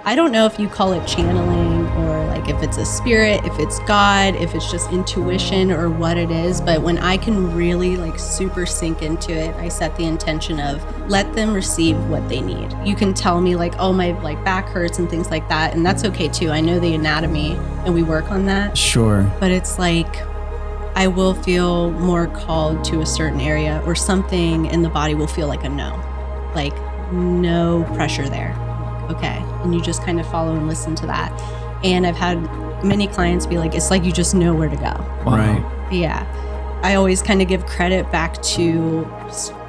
I don't know if you call it channeling or like if it's a spirit, if it's God, if it's just intuition or what it is. But when I can really like super sink into it, I set the intention of let them receive what they need. You can tell me like, oh, my like back hurts and things like that. And that's okay too. I know the anatomy and we work on that. Sure. But it's like, I will feel more called to a certain area or something in the body will feel like a no, like no pressure there. Okay. And you just kind of follow and listen to that. And I've had many clients be like, it's like you just know where to go. Wow. Right. Yeah. I always kind of give credit back to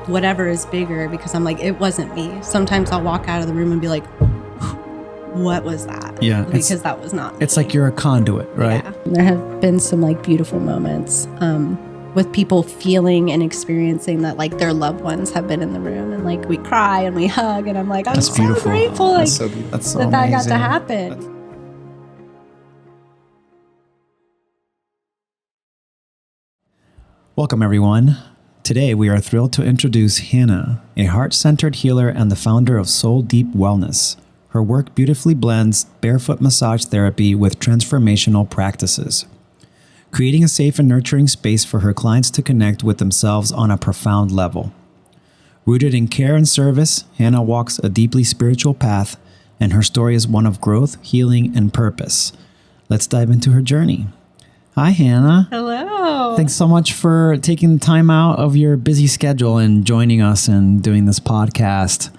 whatever is bigger because I'm like, it wasn't me. Sometimes I'll walk out of the room and be like, what was that? Yeah. Because that was not me. It's like you're a conduit, right? Yeah. There have been some like beautiful moments with people feeling and experiencing that like their loved ones have been in the room and like we cry and we hug and I'm like, I'm so beautiful. grateful like, That's so that amazing. got to happen. Welcome, everyone. Today, we are thrilled to introduce Hannah, a heart-centered healer and the founder of Soul Deep Wellness. Her work beautifully blends barefoot massage therapy with transformational practices, creating a safe and nurturing space for her clients to connect with themselves on a profound level. Rooted in care and service, Hannah walks a deeply spiritual path, and her story is one of growth, healing, and purpose. Let's dive into her journey. Hi, Hannah. Hello. Thanks so much for taking the time out of your busy schedule and joining us and doing this podcast.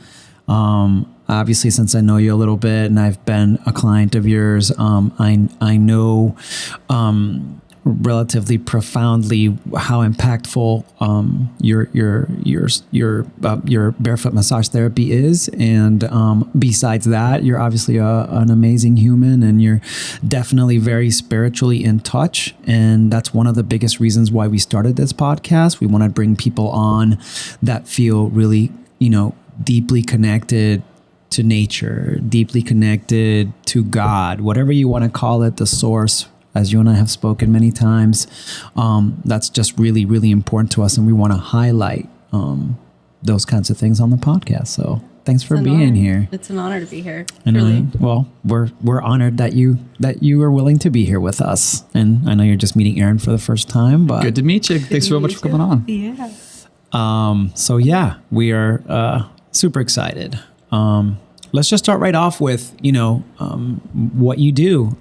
Obviously, since I know you a little bit and I've been a client of yours, I know relatively profoundly how impactful your barefoot massage therapy is. And besides that, you're obviously an amazing human, and you're definitely very spiritually in touch. And that's one of the biggest reasons why we started this podcast. We want to bring people on that feel really, deeply connected to nature, deeply connected to God, whatever you want to call it, the source. As you and I have spoken many times, that's just really, really important to us. And we want to highlight those kinds of things on the podcast. So thanks for being here. It's an honor to be here. Well, we're honored that you are willing to be here with us. And I know you're just meeting Aaron for the first time, but good to meet you. Thanks so much for coming on. Yeah. So yeah, we are super excited. Let's just start right off with, what you do.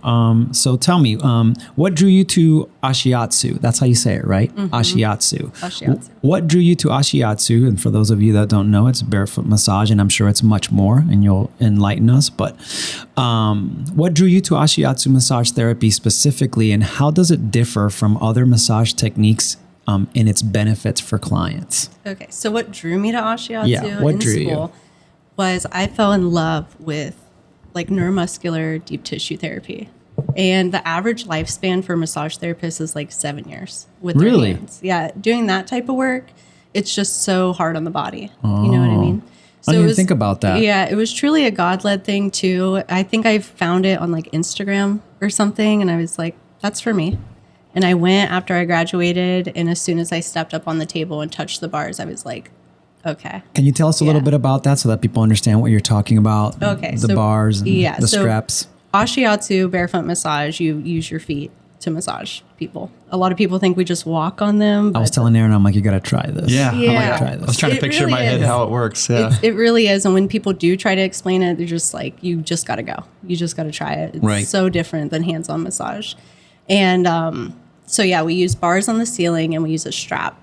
So tell me, what drew you to Ashiatsu? That's how you say it, right? Mm-hmm. Ashiatsu. What drew you to Ashiatsu? And for those of you that don't know, it's barefoot massage, and I'm sure it's much more, and you'll enlighten us. But what drew you to Ashiatsu massage therapy specifically, and how does it differ from other massage techniques in its benefits for clients? Okay, so what drew me to Ashiatsu in school was I fell in love with like neuromuscular deep tissue therapy. And the average lifespan for massage therapists is like 7 years with their hands. Yeah, doing that type of work, it's just so hard on the body. Oh. You know what I mean? So I didn't even think about that. Yeah, it was truly a God-led thing too. I think I found it on like Instagram or something, and I was like, that's for me. And I went after I graduated, and as soon as I stepped up on the table and touched the bars, I was like, okay. Can you tell us a little bit about that so that people understand what you're talking about? Okay. The bars and the straps. Ashiatsu barefoot massage, you use your feet to massage people. A lot of people think we just walk on them. I was telling Aaron, I'm like, you got to try this. Yeah. I want to try this. I was trying to picture in my head how it works. Yeah. It really is. And when people do try to explain it, they're just like, you just got to go. You just got to try it. It's so different than hands-on massage. And so yeah, we use bars on the ceiling and we use a strap.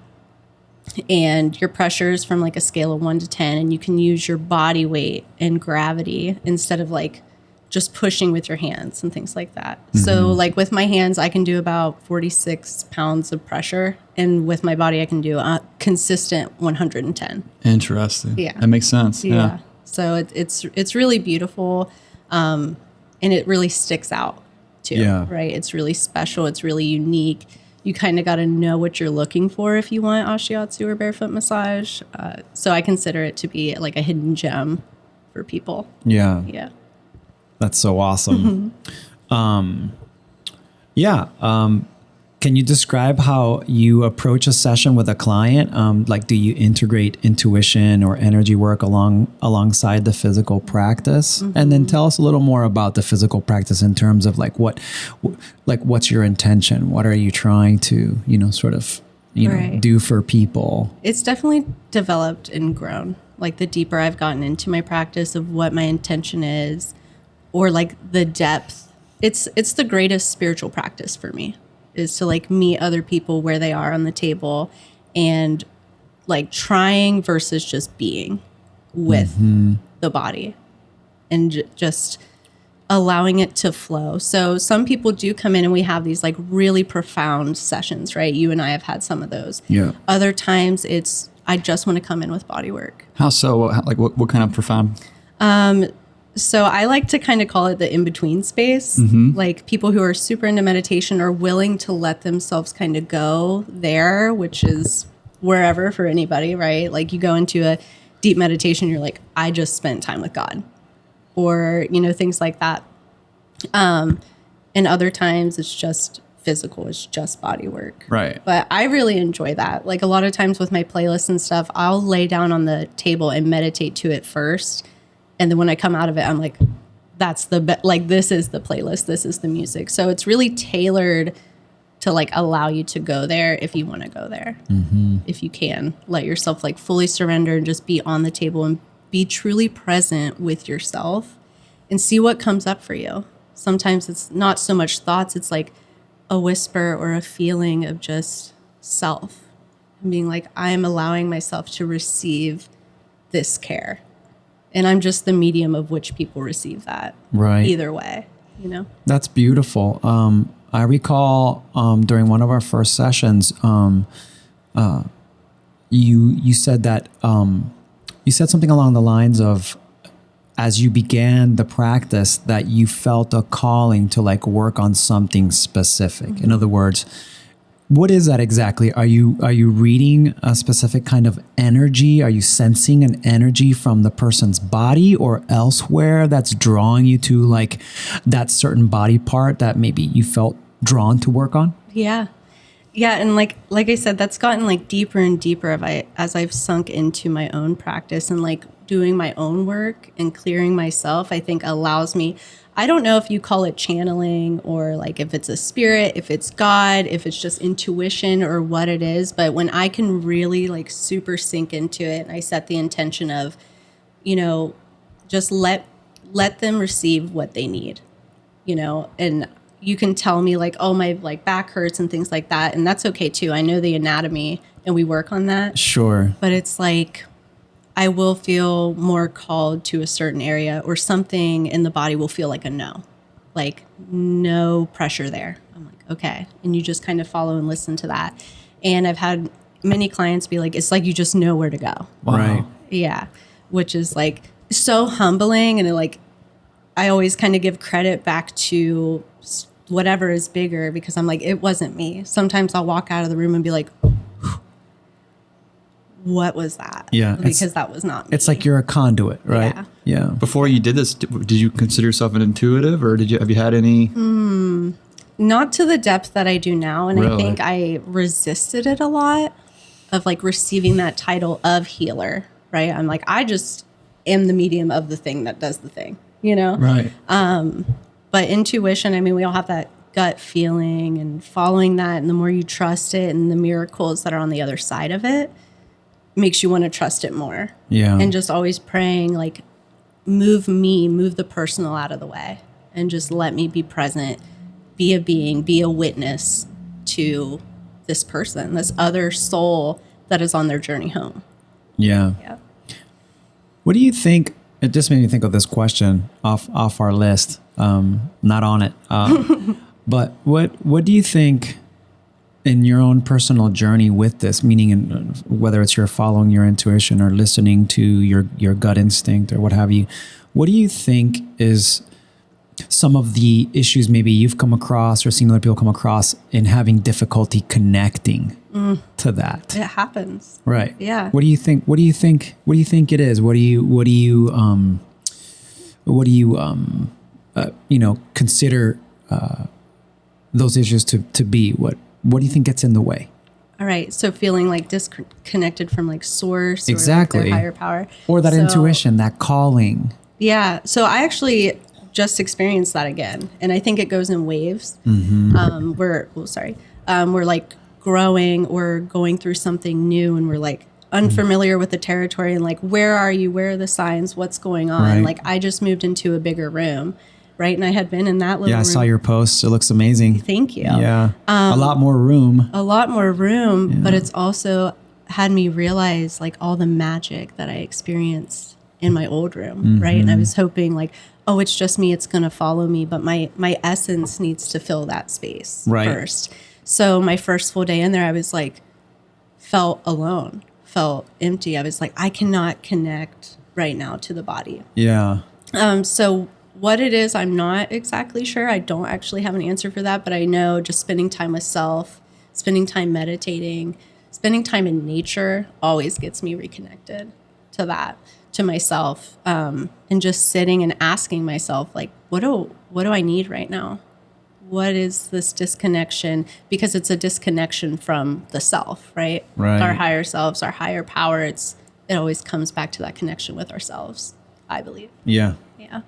And your pressure is from like a scale of 1 to 10, and you can use your body weight and gravity instead of like just pushing with your hands and things like that. Mm-hmm. So like with my hands, I can do about 46 pounds of pressure, and with my body, I can do a consistent 110. Interesting. Yeah. That makes sense. Yeah. So it's really beautiful, and it really sticks out too. Yeah. Right. It's really special. It's really unique. You kind of got to know what you're looking for if you want Ashiatsu or barefoot massage. So I consider it to be like a hidden gem for people. Yeah. Yeah. That's so awesome. Mm-hmm. Can you describe how you approach a session with a client? Like, do you integrate intuition or energy work alongside the physical practice? Mm-hmm. And then tell us a little more about the physical practice in terms of what's your intention? What are you trying to, sort of, do for people? It's definitely developed and grown. Like the deeper I've gotten into my practice of what my intention is, or like the depth, it's the greatest spiritual practice for me, is to like meet other people where they are on the table and like trying versus just being with the body and just allowing it to flow. So some people do come in and we have these like really profound sessions, right? You and I have had some of those. Yeah. Other times I just want to come in with body work. How so? Like what kind of profound? So I like to kind of call it the in-between space. Mm-hmm. Like people who are super into meditation are willing to let themselves kind of go there, which is wherever for anybody, right? Like you go into a deep meditation, you're like, I just spent time with God, or, things like that. And other times it's just physical, it's just body work. Right. But I really enjoy that. Like a lot of times with my playlists and stuff, I'll lay down on the table and meditate to it first. And then when I come out of it, I'm like, that's this is the playlist. This is the music. So it's really tailored to like allow you to go there if you want to go there. Mm-hmm. If you can let yourself like fully surrender and just be on the table and be truly present with yourself and see what comes up for you. Sometimes it's not so much thoughts. It's like a whisper or a feeling of just self and being like, I am allowing myself to receive this care. And I'm just the medium of which people receive that. Right. Either way, That's beautiful. I recall during one of our first sessions, you said that you said something along the lines of, as you began the practice, that you felt a calling to like work on something specific. Mm-hmm. In other words, what is that exactly? Are you reading a specific kind of energy? Are you sensing an energy from the person's body or elsewhere that's drawing you to like that certain body part that maybe you felt drawn to work on? Yeah. Yeah. And like I said, that's gotten like deeper and deeper as I've sunk into my own practice, and like doing my own work and clearing myself, I think allows me, I don't know if you call it channeling or like if it's a spirit, if it's God, if it's just intuition or what it is. But when I can really like super sink into it, and I set the intention of, just let them receive what they need, and you can tell me like, oh, my like back hurts and things like that. And that's okay too. I know the anatomy and we work on that. Sure. But it's like, I will feel more called to a certain area, or something in the body will feel like a no, like no pressure there. I'm like, okay. And you just kind of follow and listen to that. And I've had many clients be like, it's like, you just know where to go. Wow. Right. Yeah. Which is like so humbling. And I always kind of give credit back to whatever is bigger, because I'm like, it wasn't me. Sometimes I'll walk out of the room and be like, what was that? Yeah. Because that was not me. It's like you're a conduit, right? Yeah. Before you did this, did you consider yourself an intuitive, or have you had any? Not to the depth that I do now. And really? I think I resisted it a lot, of like receiving that title of healer, right? I'm like, I just am the medium of the thing that does the thing, Right. But intuition, I mean, we all have that gut feeling, and following that. And the more you trust it and the miracles that are on the other side of it, makes you want to trust it more. Yeah. And just always praying, like, move the personal out of the way, and just let me be present, be a being, be a witness to this person, this other soul that is on their journey home. Yeah. Yeah. What do you think? It just made me think of this question off our list. Not on it. But what do you think in your own personal journey with this, meaning whether it's you're following your intuition or listening to your gut instinct or what have you, what do you think is some of the issues maybe you've come across or seen other people come across in having difficulty connecting to that? It happens. Right. Yeah. What do you think it is? What do you consider those issues to be? What do you think gets in the way? All right. So feeling like disconnected from like source Exactly. or like their higher power. Or that intuition, that calling. Yeah. So I actually just experienced that again. And I think it goes in waves. We're like growing or going through something new, and we're like unfamiliar with the territory, and like, where are you? Where are the signs? What's going on? Right. Like, I just moved into a bigger room, right? And I had been in that little room. Yeah, I saw your post. It looks amazing. Thank you. Yeah. A lot more room. But it's also had me realize like all the magic that I experienced in my old room, right? And I was hoping like, oh, it's just me, it's going to follow me. But my essence needs to fill that space first. So my first full day in there, I was like, felt alone, felt empty. I was like, I cannot connect right now to the body. Yeah. So what it is, I'm not exactly sure. I don't actually have an answer for that, but I know just spending time with self, spending time meditating, spending time in nature always gets me reconnected to that, to myself, and just sitting and asking myself, like, what do I need right now? What is this disconnection? Because it's a disconnection from the self, right? Right. Our higher selves, our higher power. It always comes back to that connection with ourselves, I believe. Yeah. Yeah.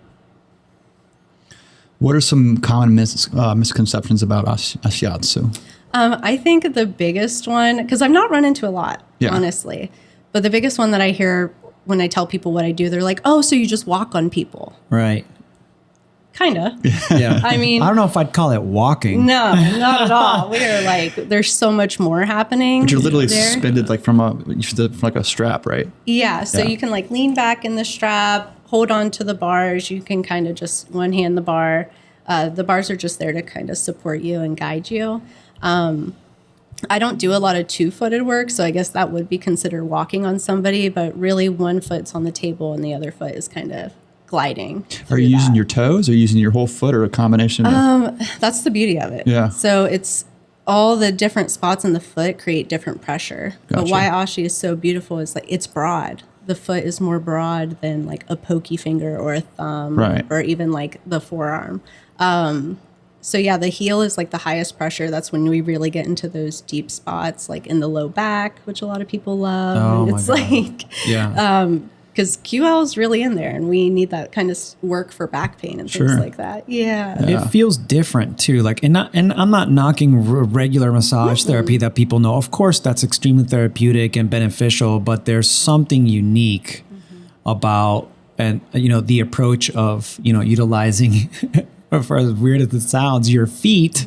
What are some common misconceptions about Ashiatsu? I think the biggest one, because I've not run into a lot, honestly, but the biggest one that I hear when I tell people what I do, they're like, oh, so you just walk on people. Right. Kind of. Yeah. I mean, I don't know if I'd call it walking. No, not at all. We are like, there's so much more happening. But you're literally there. suspended like from like a strap, right? Yeah. So you can like lean back in the strap, hold on to the bars. You can kind of just one hand the bar. The bars are just there to kind of support you and guide you. I don't do a lot of 2-footed work, so I guess that would be considered walking on somebody, but really one foot's on the table and the other foot is kind of gliding. Are you using your toes, or using your whole foot, or a combination? That's the beauty of it. Yeah. So it's all the different spots in the foot create different pressure. Gotcha. But why Ashi is so beautiful is like it's broad. The foot is more broad than like a pokey finger or a thumb, Right. or even like the forearm. So yeah, the heel is like the highest pressure. That's when we really get into those deep spots, like in the low back, which a lot of people love. Oh, And it's my God. like, Yeah. because QL is really in there, and we need that kind of work for back pain and things Sure. like that. Yeah. It feels different too. Like, and I'm not knocking regular massage therapy that people know. Of course, that's extremely therapeutic and beneficial, but there's something unique about, and the approach of, utilizing, for as weird as it sounds, your feet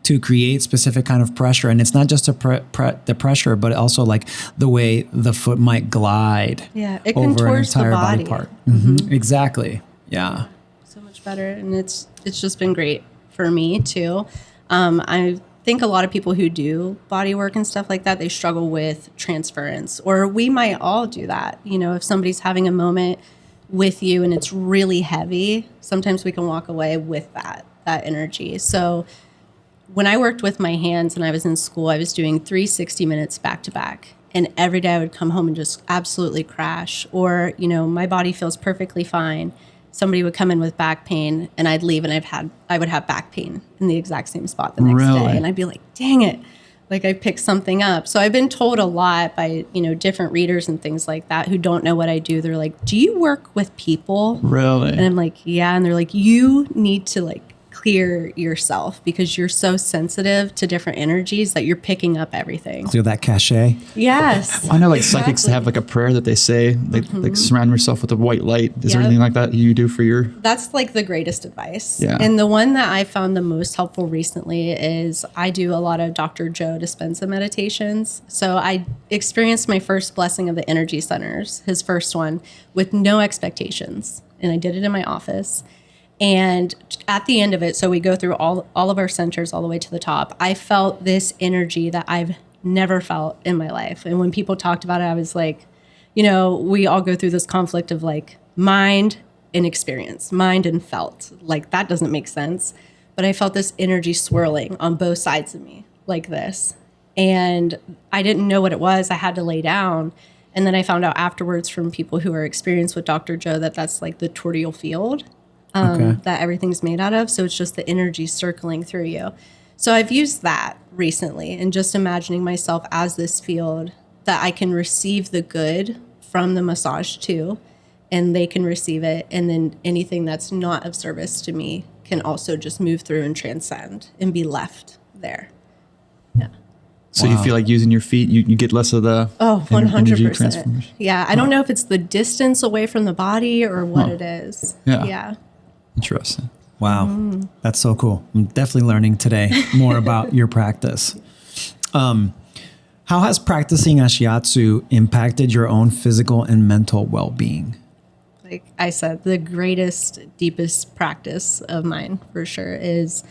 to create specific kind of pressure. And it's not just the pressure, but also like the way the foot might glide Yeah, it over an contours the entire body body. part. Exactly. Yeah. So much better, and it's just been great for me too. I think a lot of people who do body work and stuff like that, they struggle with transference, or we might all do that. If somebody's having a moment with you and it's really heavy, sometimes we can walk away with that energy. So when I worked with my hands and I was in school, I was doing 3 60 minutes back to back. And every day I would come home and just absolutely crash. Or, my body feels perfectly fine. Somebody would come in with back pain and I'd leave and I would have back pain in the exact same spot the next day. And I'd be like, dang it. Like I picked something up. So I've been told a lot by, different readers and things like that who don't know what I do. They're like, do you work with people? Really? And I'm like, yeah. And they're like, you need to like clear yourself because you're so sensitive to different energies that you're picking up everything. So that cachet. Yes. I know like psychics have like a prayer that they say, like surround yourself with a white light. Is there anything like that you do for your? That's like the greatest advice. Yeah. And the one that I found the most helpful recently is I do a lot of Dr. Joe Dispenza meditations. So I experienced my first blessing of the energy centers, his first one, with no expectations. And I did it in my office. And at the end of it, so we go through all of our centers all the way to the top, I felt this energy that I've never felt in my life. And when people talked about it, I was like, we all go through this conflict of like mind and experience, mind and felt. Like that doesn't make sense. But I felt this energy swirling on both sides of me like this. And I didn't know what it was. I had to lay down. And then I found out afterwards from people who are experienced with Dr. Joe that that's like the tortial field. That everything's made out of. So it's just the energy circling through you. So I've used that recently, and just imagining myself as this field that I can receive the good from the massage too, and they can receive it. And then anything that's not of service to me can also just move through and transcend and be left there. Yeah. So you feel like using your feet, you get less of the 100%. transformation. Yeah. I don't know if it's the distance away from the body or what it is. Yeah. Interesting. Wow. That's so cool. I'm definitely learning today more about your practice. How has practicing Ashiatsu impacted your own physical and mental well-being? Like I said, the greatest, deepest practice of mine for sure is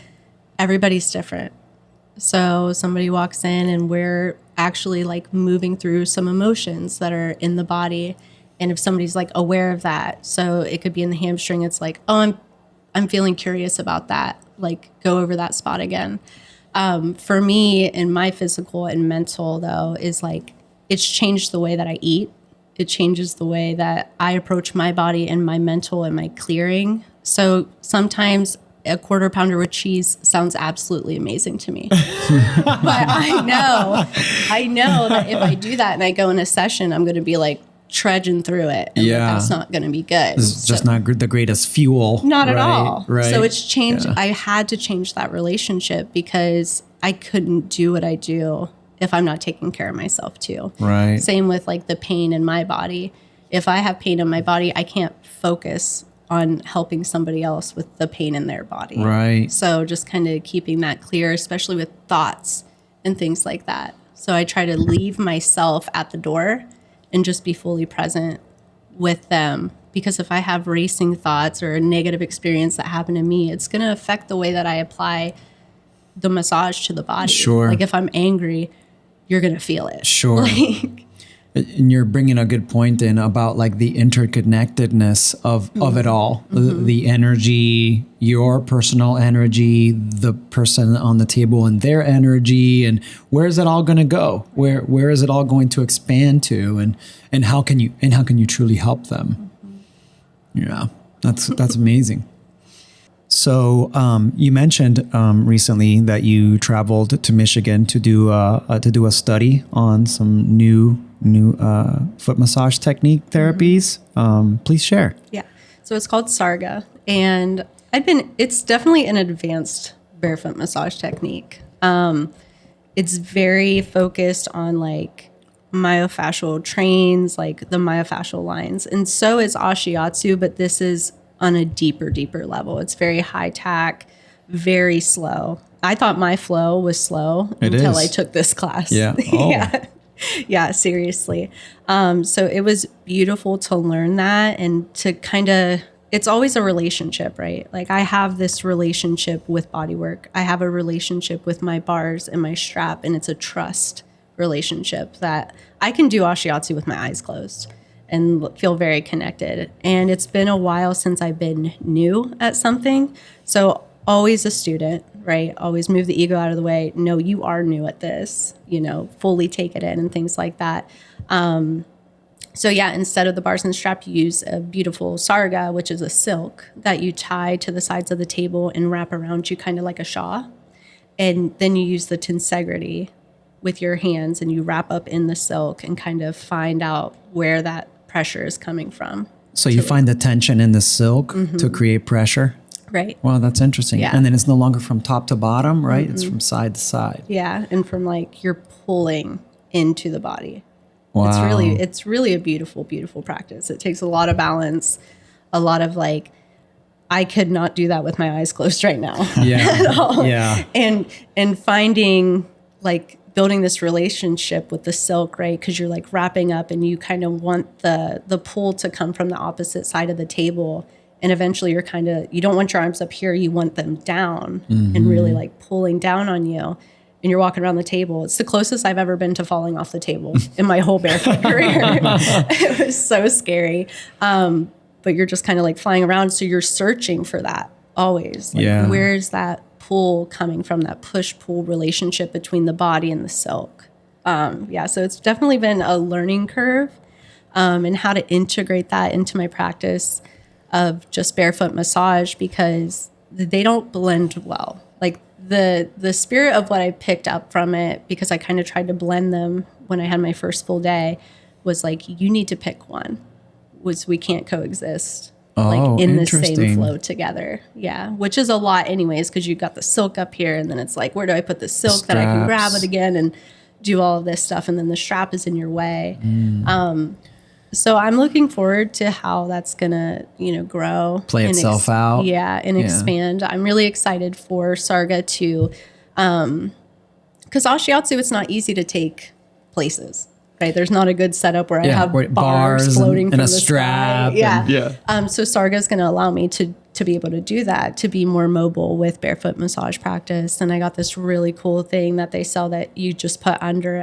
everybody's different. So somebody walks in and we're actually like moving through some emotions that are in the body. And if somebody's like aware of that, so it could be in the hamstring, it's like, oh, I'm feeling curious about that. Like go over that spot again. For me, in my physical and mental though, is like, it's changed the way that I eat. It changes the way that I approach my body and my mental and my clearing. So sometimes a quarter pounder with cheese sounds absolutely amazing to me. But I know that if I do that and I go in a session, I'm going to be like trudging through it. And that's not going to be good. It's just not the greatest fuel. Not at all. Right. So it's changed. I had to change that relationship because I couldn't do what I do if I'm not taking care of myself too. Right. Same with like the pain in my body. If I have pain in my body, I can't focus on helping somebody else with the pain in their body. Right. So just kind of keeping that clear, especially with thoughts and things like that. So I try to leave myself at the door and just be fully present with them. Because if I have racing thoughts or a negative experience that happened to me, it's going to affect the way that I apply the massage to the body. Sure. Like if I'm angry, you're going to feel it. Sure. And you're bringing a good point in about like the interconnectedness of it all, the energy, your personal energy, the person on the table and their energy, and where is it all going to go? Where is it all going to expand to, and how can you truly help them? Yeah, that's amazing. So you mentioned recently that you traveled to Michigan to do a study on some new foot massage technique therapies. Please share. Yeah. So it's called Sarga, and it's definitely an advanced barefoot massage technique. It's very focused on like myofascial trains, like the myofascial lines. And so is Ashiatsu, but this is on a deeper level. It's very high tack, very slow. I thought my flow was slow until I took this class. Yeah. Oh. Yeah, seriously. So it was beautiful to learn that and to kind of, it's always a relationship, right? Like I have this relationship with bodywork. I have a relationship with my bars and my strap, and it's a trust relationship that I can do Ashiatsu with my eyes closed and feel very connected. And it's been a while since I've been new at something. So always a student, right? Always move the ego out of the way. No, you are new at this, fully take it in and things like that. So yeah, instead of the bars and strap, you use a beautiful sarga, which is a silk that you tie to the sides of the table and wrap around you kind of like a shawl. And then you use the tensegrity with your hands and you wrap up in the silk and kind of find out where that pressure is coming from. So you find the tension in the silk to create pressure? Right. Wow, that's interesting. Yeah. And then it's no longer from top to bottom, right? It's from side to side. Yeah, and from like you're pulling into the body. Wow. It's really a beautiful practice. It takes a lot of balance, a lot of like, I could not do that with my eyes closed right now. Yeah. At all. Yeah. And finding like building this relationship with the silk, right? Because you're like wrapping up and you kind of want the pull to come from the opposite side of the table. And eventually you don't want your arms up here. You want them down and really like pulling down on you. And you're walking around the table. It's the closest I've ever been to falling off the table in my whole barefoot career. It was so scary. But you're just kind of like flying around. So you're searching for that always. Like, where's that pull coming from, that push-pull relationship between the body and the silk? So it's definitely been a learning curve and how to integrate that into my practice of just barefoot massage, because they don't blend well. Like the spirit of what I picked up from it, because I kind of tried to blend them when I had my first full day, was like, you need to pick one. We can't coexist like in the same flow together. Yeah, which is a lot anyways, because you've got the silk up here, and then it's like, where do I put the silk that I can grab it again and do all of this stuff, and then the strap is in your way. So I'm looking forward to how that's gonna, grow, play itself out. Yeah, and expand. I'm really excited for Sarga to, because Ashiatsu, it's not easy to take places. Right, there's not a good setup where I have bars floating from and a the strap. Sky. So Sarga is going to allow me to be able to do that, to be more mobile with barefoot massage practice. And I got this really cool thing that they sell that you just put under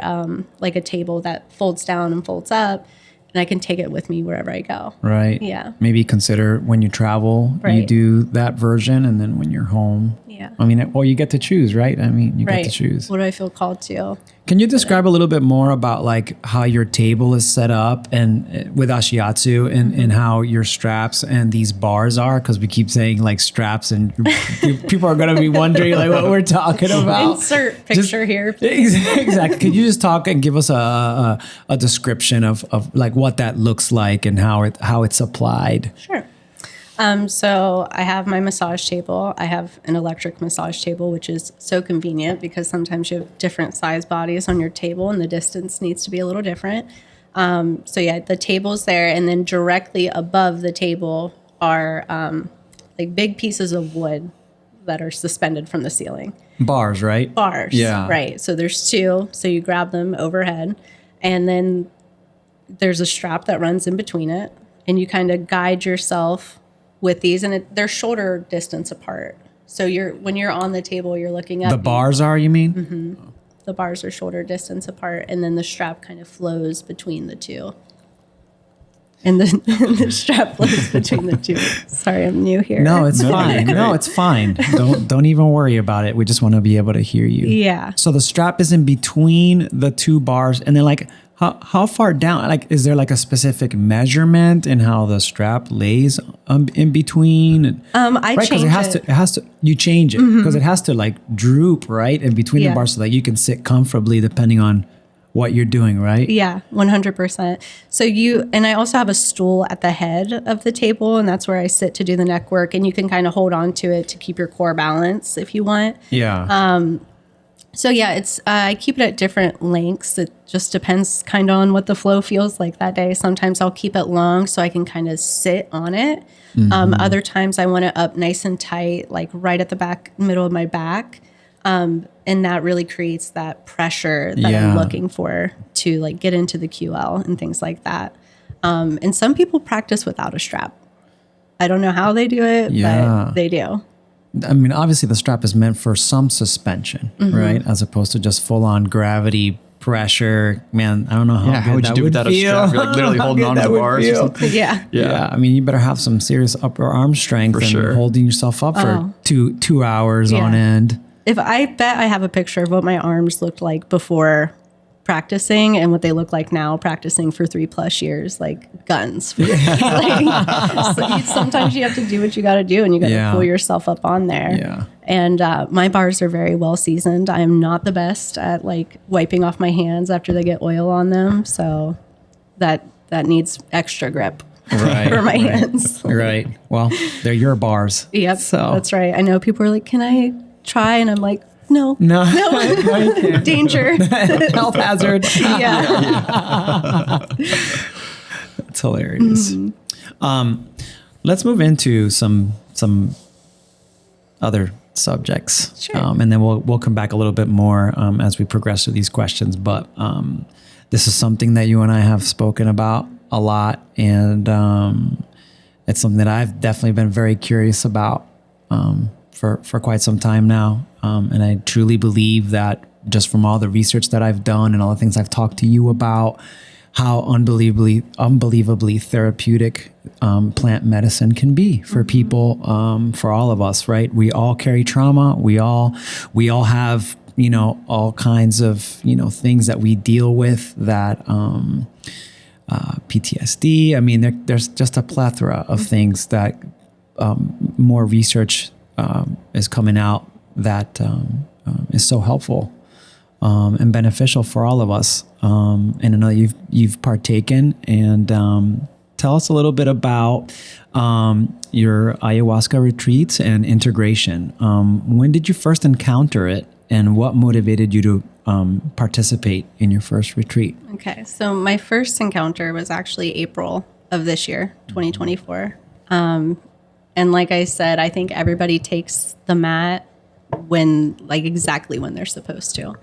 like a table that folds down and folds up, and I can take it with me wherever I go. Right. Yeah. Maybe consider when you travel, you do that version, and then when you're home. Yeah. I mean, well, you get to choose, right? I mean, you get to choose. What do I feel called to? Can you describe a little bit more about like how your table is set up and with Ashiatsu and how your straps and these bars are? Because we keep saying like straps, and people are going to be wondering like what we're talking about. Insert picture here, please. Exactly. Could you just talk and give us a description of like what that looks like and how it's applied? Sure. So I have my massage table. I have an electric massage table, which is so convenient because sometimes you have different size bodies on your table and the distance needs to be a little different. So yeah, the table's there, and then directly above the table are like big pieces of wood that are suspended from the ceiling. Bars, right? Bars. Yeah. Right. So there's two. So you grab them overhead, and then there's a strap that runs in between it, and you kind of guide yourself with these, and they're shoulder distance apart. So when you're on the table, you're looking up. The bars are, you mean? Mm-hmm. The bars are shoulder distance apart, and then the strap kind of flows between the two. And the strap flows between the two. Sorry, I'm new here. No, it's fine. No, it's fine. Don't even worry about it. We just want to be able to hear you. Yeah. So the strap is in between the two bars, and then like how far down? Like, is there like a specific measurement in how the strap lays in between? I change it. It has to. You change it because it has to like droop right in between the bars so that you can sit comfortably depending on what you're doing, right? Yeah, 100%. So and I also have a stool at the head of the table, and that's where I sit to do the neck work, and you can kind of hold on to it to keep your core balance if you want. Yeah. So yeah, I keep it at different lengths. It just depends kind of on what the flow feels like that day. Sometimes I'll keep it long so I can kind of sit on it. Other times I want it up nice and tight, like right at the middle of my back. And that really creates that pressure that I'm looking for to like get into the QL and things like that. And some people practice without a strap. I don't know how they do it, but they do. I mean, obviously the strap is meant for some suspension, right? As opposed to just full on gravity pressure. Man, I don't know how would you do without a strap? You're like literally holding on to the bars or something. Yeah. I mean, you better have some serious upper arm strength and holding yourself up for two hours on end. I bet I have a picture of what my arms looked like before practicing and what they look like now practicing for 3+ years, like guns. So sometimes you have to do what you got to do, and you got to pull yourself up on there. Yeah. And my bars are very well seasoned. I am not the best at like wiping off my hands after they get oil on them. So that needs extra grip for my hands. Right. Well, they're your bars. Yep. So that's right. I know people are like, can I try? And I'm like, no, you can't. Danger, health hazard. Yeah. It's hilarious. Let's move into some other subjects, sure. And then we'll come back a little bit more as we progress through these questions. But this is something that you and I have spoken about a lot, and it's something that I've definitely been very curious about for quite some time now. And I truly believe that just from all the research that I've done and all the things I've talked to you about, how unbelievably therapeutic plant medicine can be for people, for all of us, right? We all carry trauma. We all have, all kinds of, things that we deal with that, PTSD. I mean, there's just a plethora of things that more research is coming out that is so helpful and beneficial for all of us. And I know you've partaken, and tell us a little bit about your ayahuasca retreats and integration. When did you first encounter it, and what motivated you to participate in your first retreat? Okay, so my first encounter was actually April of this year, 2024. And like I said, I think everybody takes the mat exactly when they're supposed to.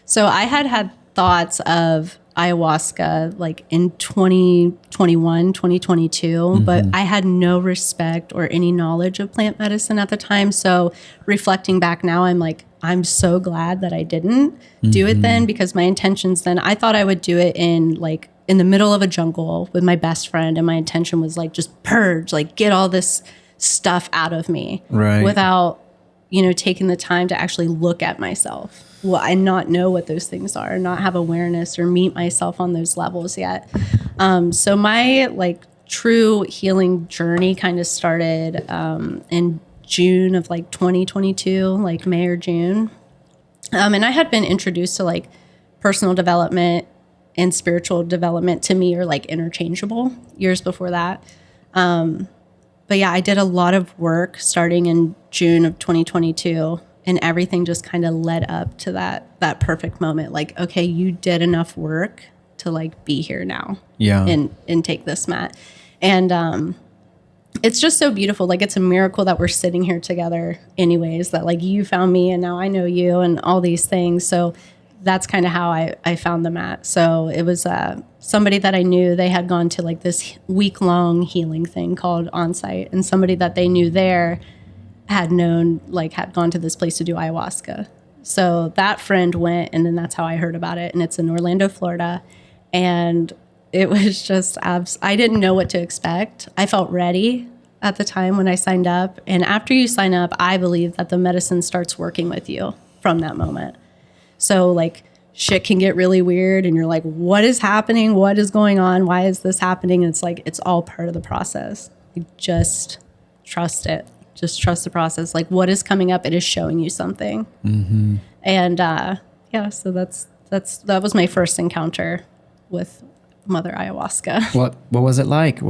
So I had thoughts of ayahuasca like in 2021, 2022, but I had no respect or any knowledge of plant medicine at the time. So reflecting back now, I'm like, I'm so glad that I didn't do it then, because my intentions then, I thought I would do it in the middle of a jungle with my best friend. And my intention was like, just purge, like get all this stuff out of me without, taking the time to actually look at myself. Well, I not know what those things are, not have awareness or meet myself on those levels yet. So my true healing journey kind of started in June of 2022, May or June. And I had been introduced to personal development and spiritual development to me are interchangeable years before that. But yeah, I did a lot of work starting in June of 2022, and everything just kind of led up to that perfect moment. Okay, you did enough work to be here now, and take this mat. And it's just so beautiful. It's a miracle that we're sitting here together anyways, that you found me and now I know you and all these things. So that's kind of how I found the mat. So it was somebody that I knew. They had gone to this week-long healing thing called On-Site, and somebody that they knew there had gone to this place to do ayahuasca. So that friend went, and then that's how I heard about it. And it's in Orlando, Florida. And it was just, I didn't know what to expect. I felt ready at the time when I signed up. And after you sign up, I believe that the medicine starts working with you from that moment. So shit can get really weird, and you're like, what is happening? What is going on? Why is this happening? And it's it's all part of the process. You just trust it. Just trust the process. What is coming up, it is showing you something. And so that was my first encounter with Mother Ayahuasca. What was it like?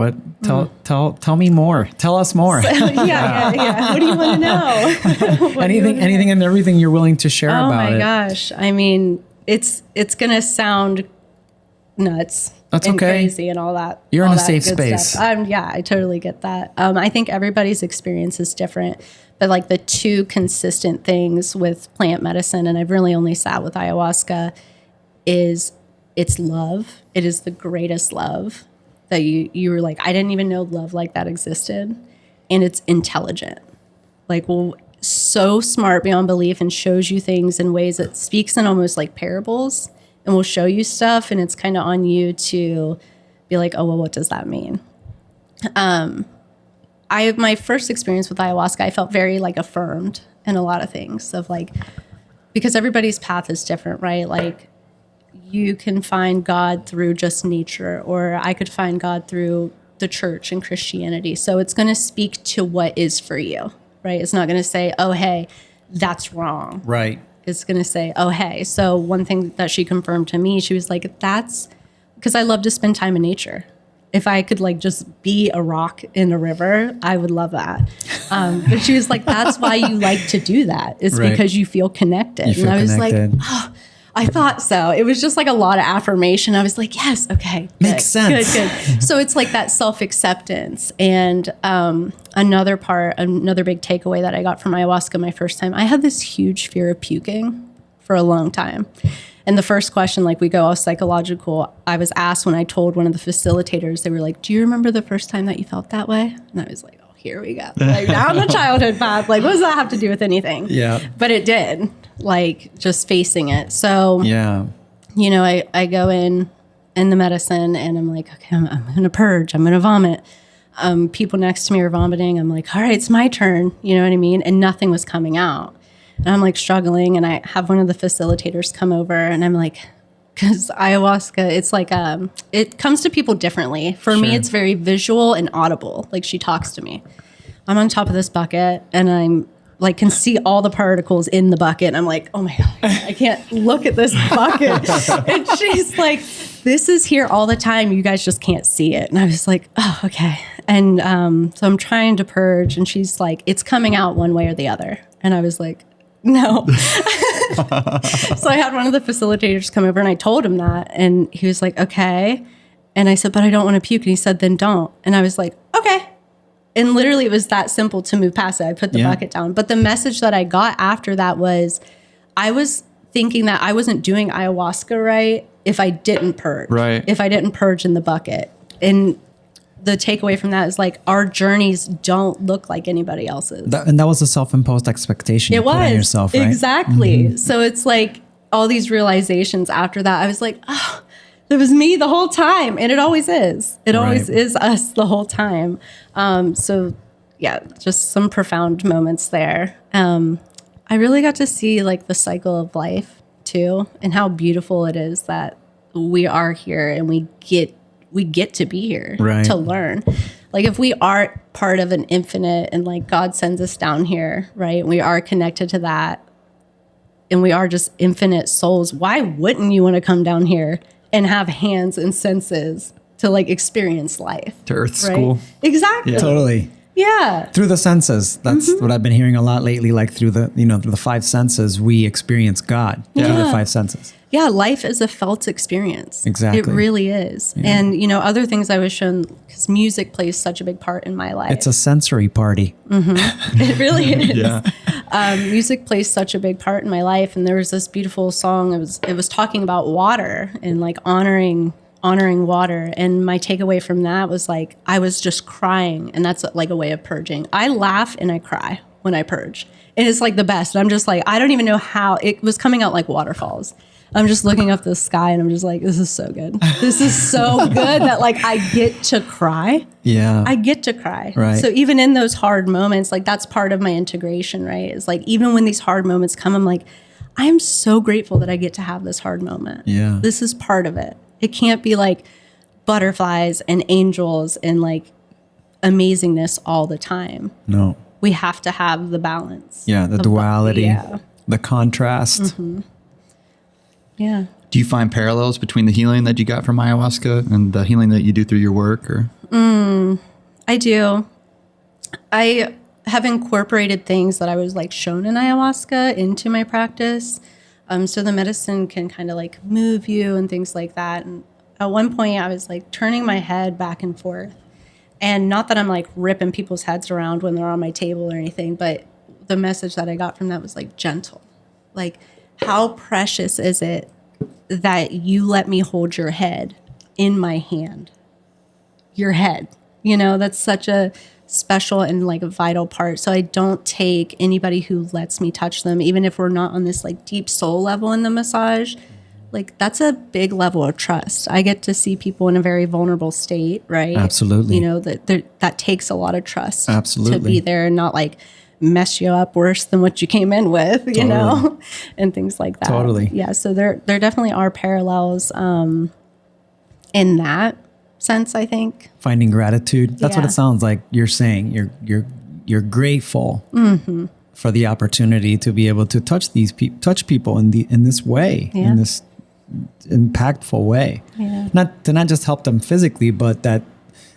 Tell me more. Tell us more. Yeah. What do you want to know? Anything and everything you're willing to share about it. Oh my gosh. I mean, it's gonna sound nuts. That's and okay. Crazy and all that. You're all in a that safe good space. Stuff. Yeah, I totally get that. I think everybody's experience is different, but the two consistent things with plant medicine, and I've really only sat with ayahuasca, is it's love. It is the greatest love that you were I didn't even know love like that existed. And it's intelligent. So smart beyond belief, and shows you things in ways that speaks in almost parables, and will show you stuff, and it's kind of on you to be oh, well, what does that mean? My first experience with ayahuasca, I felt very affirmed in a lot of things of because everybody's path is different, right? You can find God through just nature, or I could find God through the church and Christianity. So it's going to speak to what is for you, right? It's not going to say, oh, hey, that's wrong. Right. It's going to say, oh, hey. So one thing that she confirmed to me, she was that's because I love to spend time in nature. If I could just be a rock in a river, I would love that. But she was that's why you like to do that. It's because you feel connected. You feel and I was connected. oh, I thought so. It was just a lot of affirmation. I was yes, okay. Makes sense. Good. So it's that self-acceptance. And another big takeaway that I got from ayahuasca my first time, I had this huge fear of puking for a long time. And the first question, we go all psychological, I was asked when I told one of the facilitators, they were do you remember the first time that you felt that way? And I was oh, here we go. Down the childhood path. What does that have to do with anything? Yeah. But it did. Just facing it. So, yeah, I go in the medicine, and I'm okay, I'm going to purge. I'm going to vomit. People next to me are vomiting. I'm all right, it's my turn. You know what I mean? And nothing was coming out. And I'm struggling, and I have one of the facilitators come over, and I'm because ayahuasca, it's it comes to people differently. For me, it's very visual and audible. She talks to me. I'm on top of this bucket, and I'm like can see all the particles in the bucket. And I'm like, oh my God, I can't look at this bucket. And she's like, this is here all the time. You guys just can't see it. And I was like, oh, okay. And so I'm trying to purge, and she's like, it's coming out one way or the other. And I was like, no. So I had one of the facilitators come over, and I told him that, and he was like, okay. And I said, but I don't want to puke. And he said, then don't. And I was like, okay. And literally it was that simple to move past it. I put the bucket down. But the message that I got after that was, I was thinking that I wasn't doing ayahuasca right if I didn't purge. Right. If I didn't purge in the bucket. And the takeaway from that is like, our journeys don't look like anybody else's. And that was a self-imposed expectation you put on yourself, right? Exactly. Mm-hmm. So it's like all these realizations after that. I was like, oh, it was me the whole time. And it always is. It always is us the whole time. So yeah, just some profound moments there. I really got to see like the cycle of life too, and how beautiful it is that we are here and we get to be here to learn. Like if we are part of an infinite and like God sends us down here, right? We are connected to that and we are just infinite souls. Why wouldn't you want to come down here and have hands and senses to like experience life? To Earth School. Exactly. Yeah. Totally. Yeah. Through the senses. That's what I've been hearing a lot lately. Like through the, the five senses, we experience God through the five senses. Yeah, life is a felt experience. Exactly. It really is. Yeah. And, other things I was shown, because music plays such a big part in my life. It's a sensory party. Mm-hmm. It really is. Yeah. Music plays such a big part in my life. And there was this beautiful song. It was talking about water and like honoring water. And my takeaway from that was like, I was just crying. And that's like a way of purging. I laugh and I cry when I purge. And it's like the best. And I'm just like, I don't even know how it was coming out like waterfalls. I'm just looking up the sky and I'm just like, this is so good. This is so good that like I get to cry. Yeah. I get to cry. Right. So even in those hard moments, like that's part of my integration, right? It's like, even when these hard moments come, I'm like, I am so grateful that I get to have this hard moment. Yeah. This is part of it. It can't be like butterflies and angels and like amazingness all the time. No. We have to have the balance. Yeah. The duality, the contrast. Mm-hmm. Yeah. Do you find parallels between the healing that you got from ayahuasca and the healing that you do through your work? Or I do. I have incorporated things that I was like shown in ayahuasca into my practice. So the medicine can kind of like move you and things like that. And at one point I was like turning my head back and forth, and not that I'm like ripping people's heads around when they're on my table or anything, but the message that I got from that was like gentle. Like, how precious is it that you let me hold your head in my hand? Your head, that's such a special and like a vital part. So I don't take anybody who lets me touch them, even if we're not on this like deep soul level in the massage. Like that's a big level of trust. I get to see people in a very vulnerable state, right? Absolutely. That takes a lot of trust. Absolutely. To be there and not like mess you up worse than what you came in with, and things like that. Totally. Yeah. So there definitely are parallels in that sense, I think. Finding gratitude. That's what it sounds like you're saying. You're grateful for the opportunity to be able to touch touch people in this way, in this impactful way. Yeah. Not just help them physically, but that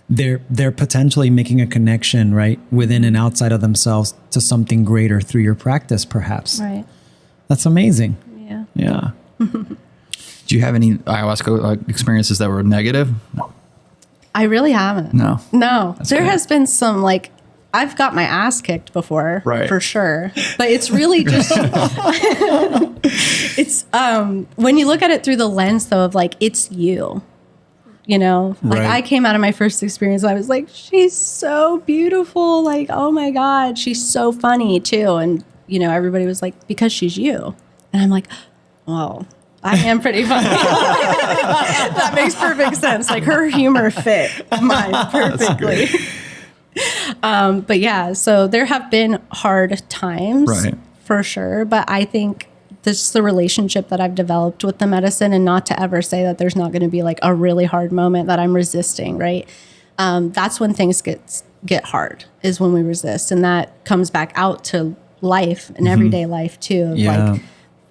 they're potentially making a connection, right, within and outside of themselves to something greater through your practice, perhaps. Right. That's amazing. Yeah. Yeah. Do you have any ayahuasca experiences that were negative? I really haven't. No. There has been some like, I've got my ass kicked before, for sure. But it's really just, it's, when you look at it through the lens though of like, it's you. Like I came out of my first experience, I was like, she's so beautiful. Like, oh my God, she's so funny too. And, everybody was like, because she's you. And I'm like, well, I am pretty funny. That makes perfect sense. Like her humor fit mine perfectly. But yeah, so there have been hard times for sure. But I think this is the relationship that I've developed with the medicine, and not to ever say that there's not going to be like a really hard moment that I'm resisting, right? That's when things get hard, is when we resist. And that comes back out to life and everyday life too. Of like,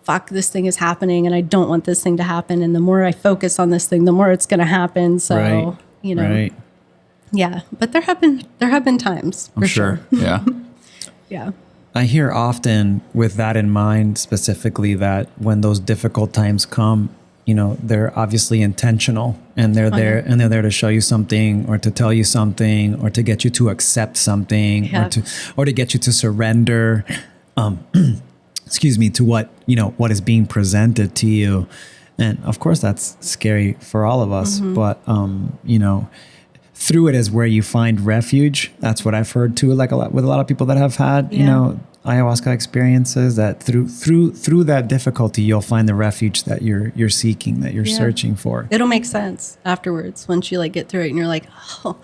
fuck, this thing is happening and I don't want this thing to happen. And the more I focus on this thing, the more it's going to happen. So, you know, yeah, but there have been times for sure. Yeah. Yeah. I hear often with that in mind, specifically that when those difficult times come, you know, they're obviously intentional and they're there to show you something or to tell you something or to get you to accept something or to get you to surrender, excuse me, to what, you know, what is being presented to you. And of course that's scary for all of us, but, you know, through it is where you find refuge. That's what I've heard too, like a lot of people that have had, you know, ayahuasca experiences, that through that difficulty, you'll find the refuge that you're seeking, that you're searching for. It'll make sense afterwards once you like get through it and you're like, oh,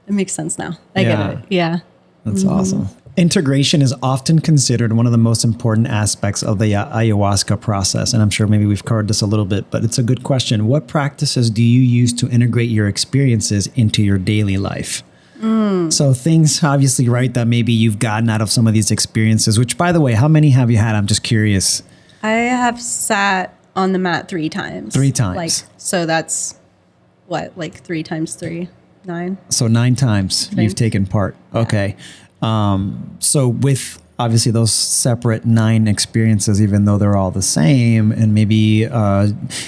it makes sense now. I get it. Yeah. That's awesome. Integration is often considered one of the most important aspects of the ayahuasca process. And I'm sure maybe we've covered this a little bit, but it's a good question. What practices do you use to integrate your experiences into your daily life? So things obviously, right, that maybe you've gotten out of some of these experiences, which by the way, how many have you had? I'm just curious. I have sat on the mat 3 times. 3 times. Like, so that's what, like 3 times 3, 9. So 9 times you've taken part. Okay. So with obviously those separate 9 experiences, even though they're all the same, and maybe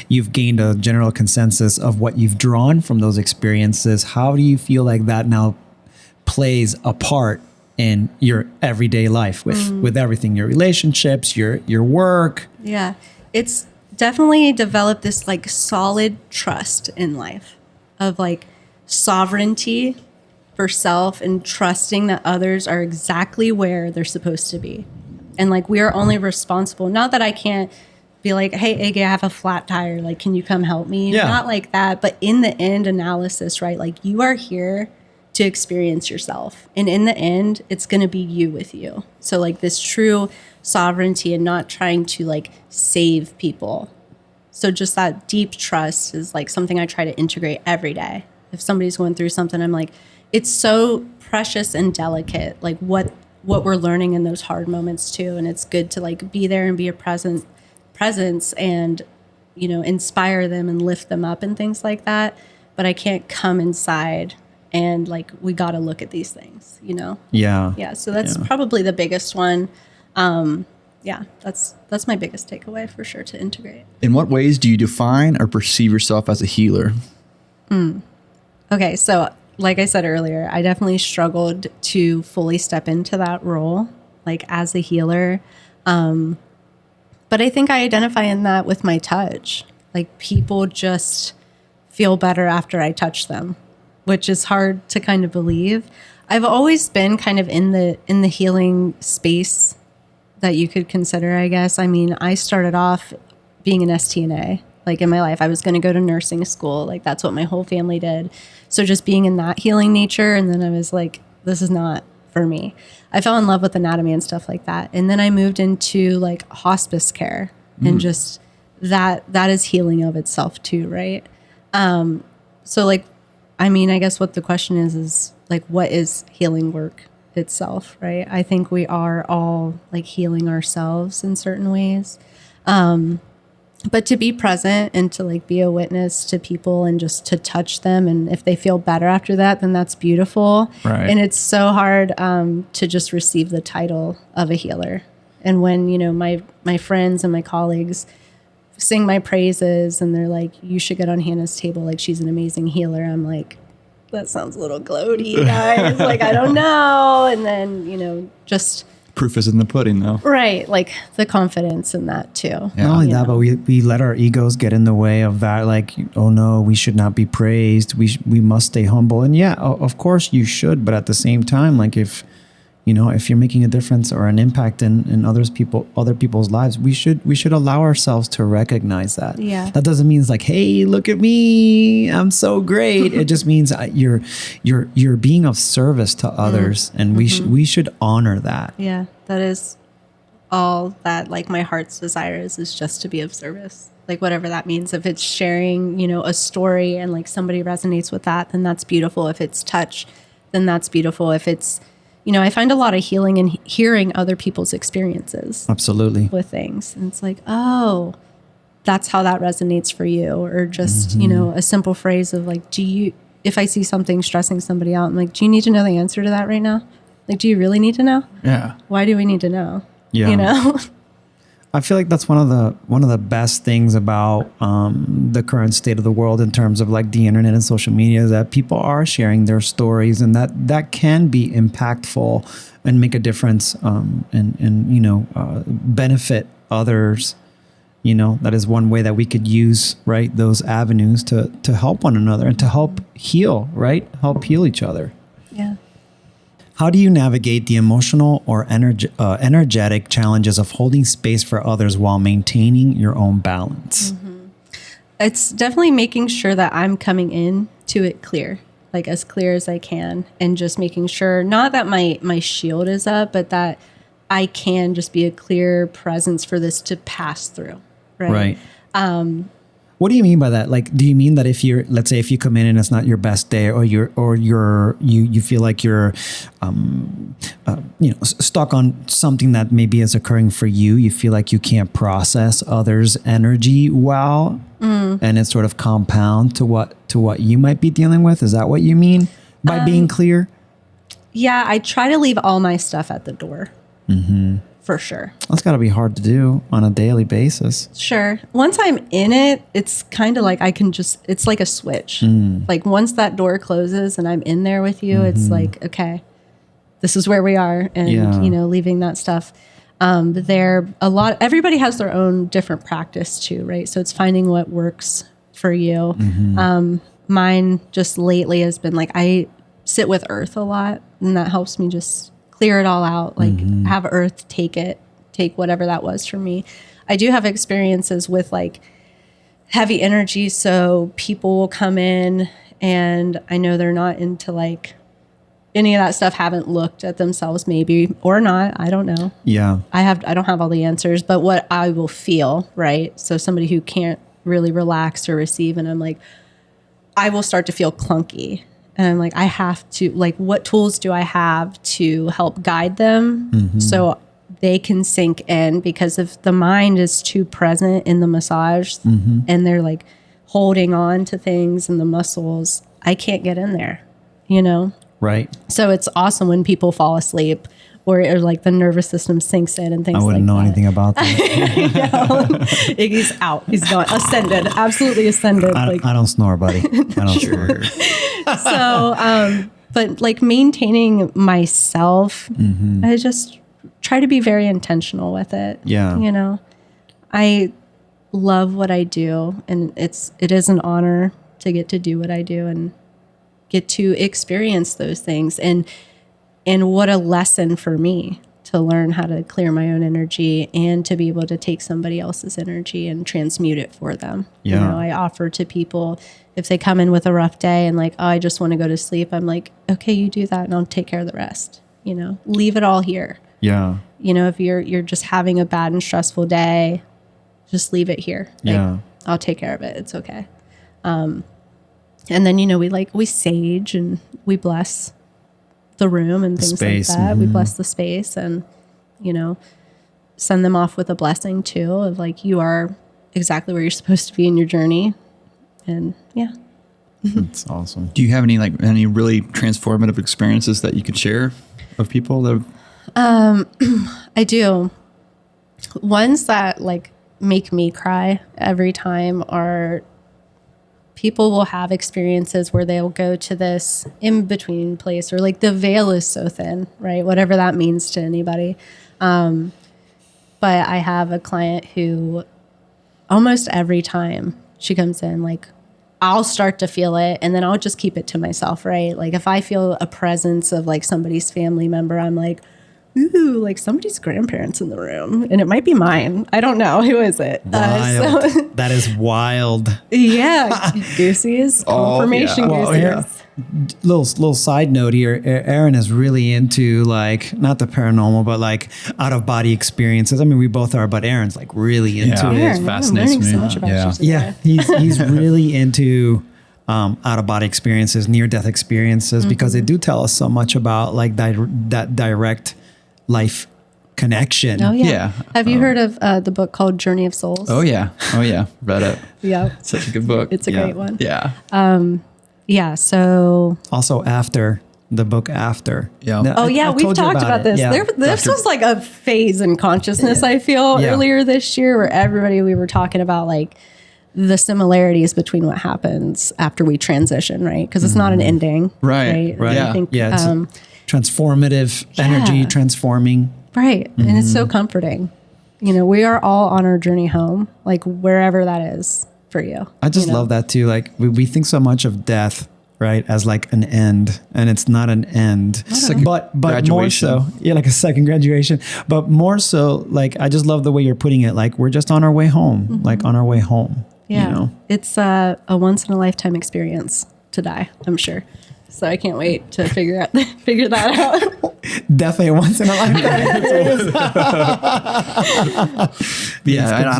you've gained a general consensus of what you've drawn from those experiences, how do you feel like that now plays a part in your everyday life with everything, your relationships, your work? Yeah, it's definitely developed this like solid trust in life of like sovereignty for self and trusting that others are exactly where they're supposed to be. And like, we are only responsible. Not that I can't be like, hey, Ege, I have a flat tire. Like, can you come help me? Yeah. Not like that. But in the end analysis, right? Like, you are here to experience yourself. And in the end, it's going to be you with you. So like this true sovereignty and not trying to like save people. So just that deep trust is like something I try to integrate every day. If somebody's going through something, I'm like, it's so precious and delicate, like what we're learning in those hard moments too. And it's good to like be there and be a presence and, you know, inspire them and lift them up and things like that. But I can't come inside and like, we got to look at these things, you know? Yeah. Yeah. So that's probably the biggest one. That's my biggest takeaway for sure, to integrate. In what ways do you define or perceive yourself as a healer? Okay. So like I said earlier, I definitely struggled to fully step into that role, like as a healer. But I think I identify in that with my touch. Like, people just feel better after I touch them, which is hard to kind of believe. I've always been kind of in the healing space that you could consider, I guess. I mean, I started off being an STNA. Like, in my life, I was going to go to nursing school. Like, that's what my whole family did. So just being in that healing nature. And then I was like, this is not for me. I fell in love with anatomy and stuff like that. And then I moved into like hospice care and just that is healing of itself too. Right. So like, I mean, I guess what the question is like, what is healing work itself? Right. I think we are all like healing ourselves in certain ways. But to be present and to like be a witness to people and just to touch them. And if they feel better after that, then that's beautiful. Right. And it's so hard to just receive the title of a healer. And when, you know, my friends and my colleagues sing my praises and they're like, you should get on Hannah's table. Like, she's an amazing healer. I'm like, that sounds a little gloaty, guys. Like, I don't know. And then, you know, just... Proof is in the pudding, though. Right. Like the confidence in that too. Yeah. Not only that, but we let our egos get in the way of that. Like, oh no, we should not be praised. We must stay humble. And yeah, of course you should. But at the same time, like if you're making a difference or an impact in other people's lives, we should allow ourselves to recognize that. Yeah. That doesn't mean it's like, hey, look at me, I'm so great. It just means you're being of service to others, and we should honor that. Yeah, that is all that like my heart's desire is just to be of service. Like, whatever that means. If it's sharing, you know, a story and like somebody resonates with that, then that's beautiful. If it's touch, then that's beautiful. If it's, I find a lot of healing in hearing other people's experiences. Absolutely. With things. And it's like, oh, that's how that resonates for you. Or just, a simple phrase of like, if I see something stressing somebody out, I'm like, do you need to know the answer to that right now? Like, do you really need to know? Yeah. Why do we need to know? Yeah. I feel like that's one of the best things about the current state of the world in terms of like the internet and social media is that people are sharing their stories, and that can be impactful and make a difference and benefit others. That is one way that we could use, right, those avenues to help one another and to help heal, right? Help heal each other. Yeah. How do you navigate the emotional or energetic challenges of holding space for others while maintaining your own balance? Mm-hmm. It's definitely making sure that I'm coming in to it clear, like as clear as I can, and just making sure, not that my shield is up, but that I can just be a clear presence for this to pass through. Right. What do you mean by that? Like, do you mean that let's say if you come in and it's not your best day, or you feel like you're, stuck on something that maybe is occurring for you, you feel like you can't process others' energy well, and it sort of compound to what you might be dealing with? Is that what you mean by being clear? Yeah, I try to leave all my stuff at the door. Mm-hmm. For sure. That's got to be hard to do on a daily basis. Sure. Once I'm in it, it's kind of like it's like a switch. Like once that door closes and I'm in there with you, it's like, okay, this is where we are. And, leaving that stuff. But everybody has their own different practice too, right? So it's finding what works for you. Mm-hmm. Mine just lately has been like, I sit with earth a lot, and that helps me just clear it all out, like have earth take whatever that was for me. I do have experiences with like heavy energy. So people will come in and I know they're not into like any of that stuff, haven't looked at themselves maybe or not. I don't know. Yeah. I don't have all the answers, but what I will feel, right? So somebody who can't really relax or receive, and I'm like, I will start to feel clunky. And I'm like, I have to, like, what tools do I have to help guide them so they can sink in? Because if the mind is too present in the massage and they're like holding on to things and the muscles, I can't get in there, Right. So it's awesome when people fall asleep or like the nervous system sinks in and things like that. I wouldn't know anything about that. He's out. He's gone. Ascended. Absolutely ascended. I don't snore, buddy. I don't snore. So, but like maintaining myself, I just try to be very intentional with it. Yeah. I love what I do, and it is an honor to get to do what I do and get to experience those things. And what a lesson for me to learn how to clear my own energy and to be able to take somebody else's energy and transmute it for them. Yeah. I offer to people, if they come in with a rough day and like, oh, I just want to go to sleep, I'm like, okay, you do that and I'll take care of the rest. Leave it all here. Yeah. If you're just having a bad and stressful day, just leave it here. Like, I'll take care of it. It's okay. And then, we sage and we bless the room and things like that. We bless the space and, send them off with a blessing too of like, you are exactly where you're supposed to be in your journey. And yeah. That's awesome. Do you have any really transformative experiences that you could share of people that I do. Ones that like make me cry every time are people will have experiences where they'll go to this in-between place, or like the veil is so thin, right? Whatever that means to anybody. But I have a client who almost every time she comes in, like I'll start to feel it and then I'll just keep it to myself, right? Like if I feel a presence of like somebody's family member, I'm like, ooh, like somebody's grandparents in the room, and it might be mine. I don't know. Who is it? Wild. That is wild. Yeah. Goosey's confirmation. Well, Goosey's. Little side note here. Erin is really into like, not the paranormal, but like out of body experiences. I mean, we both are, but Erin's like really into it. It fascinates me. So much about He's really into out of body experiences, near death experiences, because they do tell us so much about like that direct life connection. Oh yeah. Yeah. Have you heard of the book called Journey of Souls? Oh yeah. Read it. Yeah. Such a good book. It's a great one. Yeah. Yeah. So. Also after the book After. Yeah. Now, Oh yeah, I we've told you talked about it. this. Yeah. This was like a phase in consciousness, I feel, Yeah. earlier this year, where we were talking about like the similarities between what happens after we transition, right? Because it's not an ending. Right. Right. Yeah. I think, Yeah, it's transformative energy, transforming. right. And it's so comforting. You know, we are all on our journey home, like wherever that is for you. I just you know? love that too. Like we think so much of death, right, as like an end, and it's not an end. But more graduation. so, yeah, like a second graduation. But more so, like I just love the way you're putting it. Like we're just on our way home, like on our way home. Yeah. You know? It's a once in a lifetime experience to die, I'm sure. So I can't wait to figure that out. Definitely once in a lifetime. Yeah,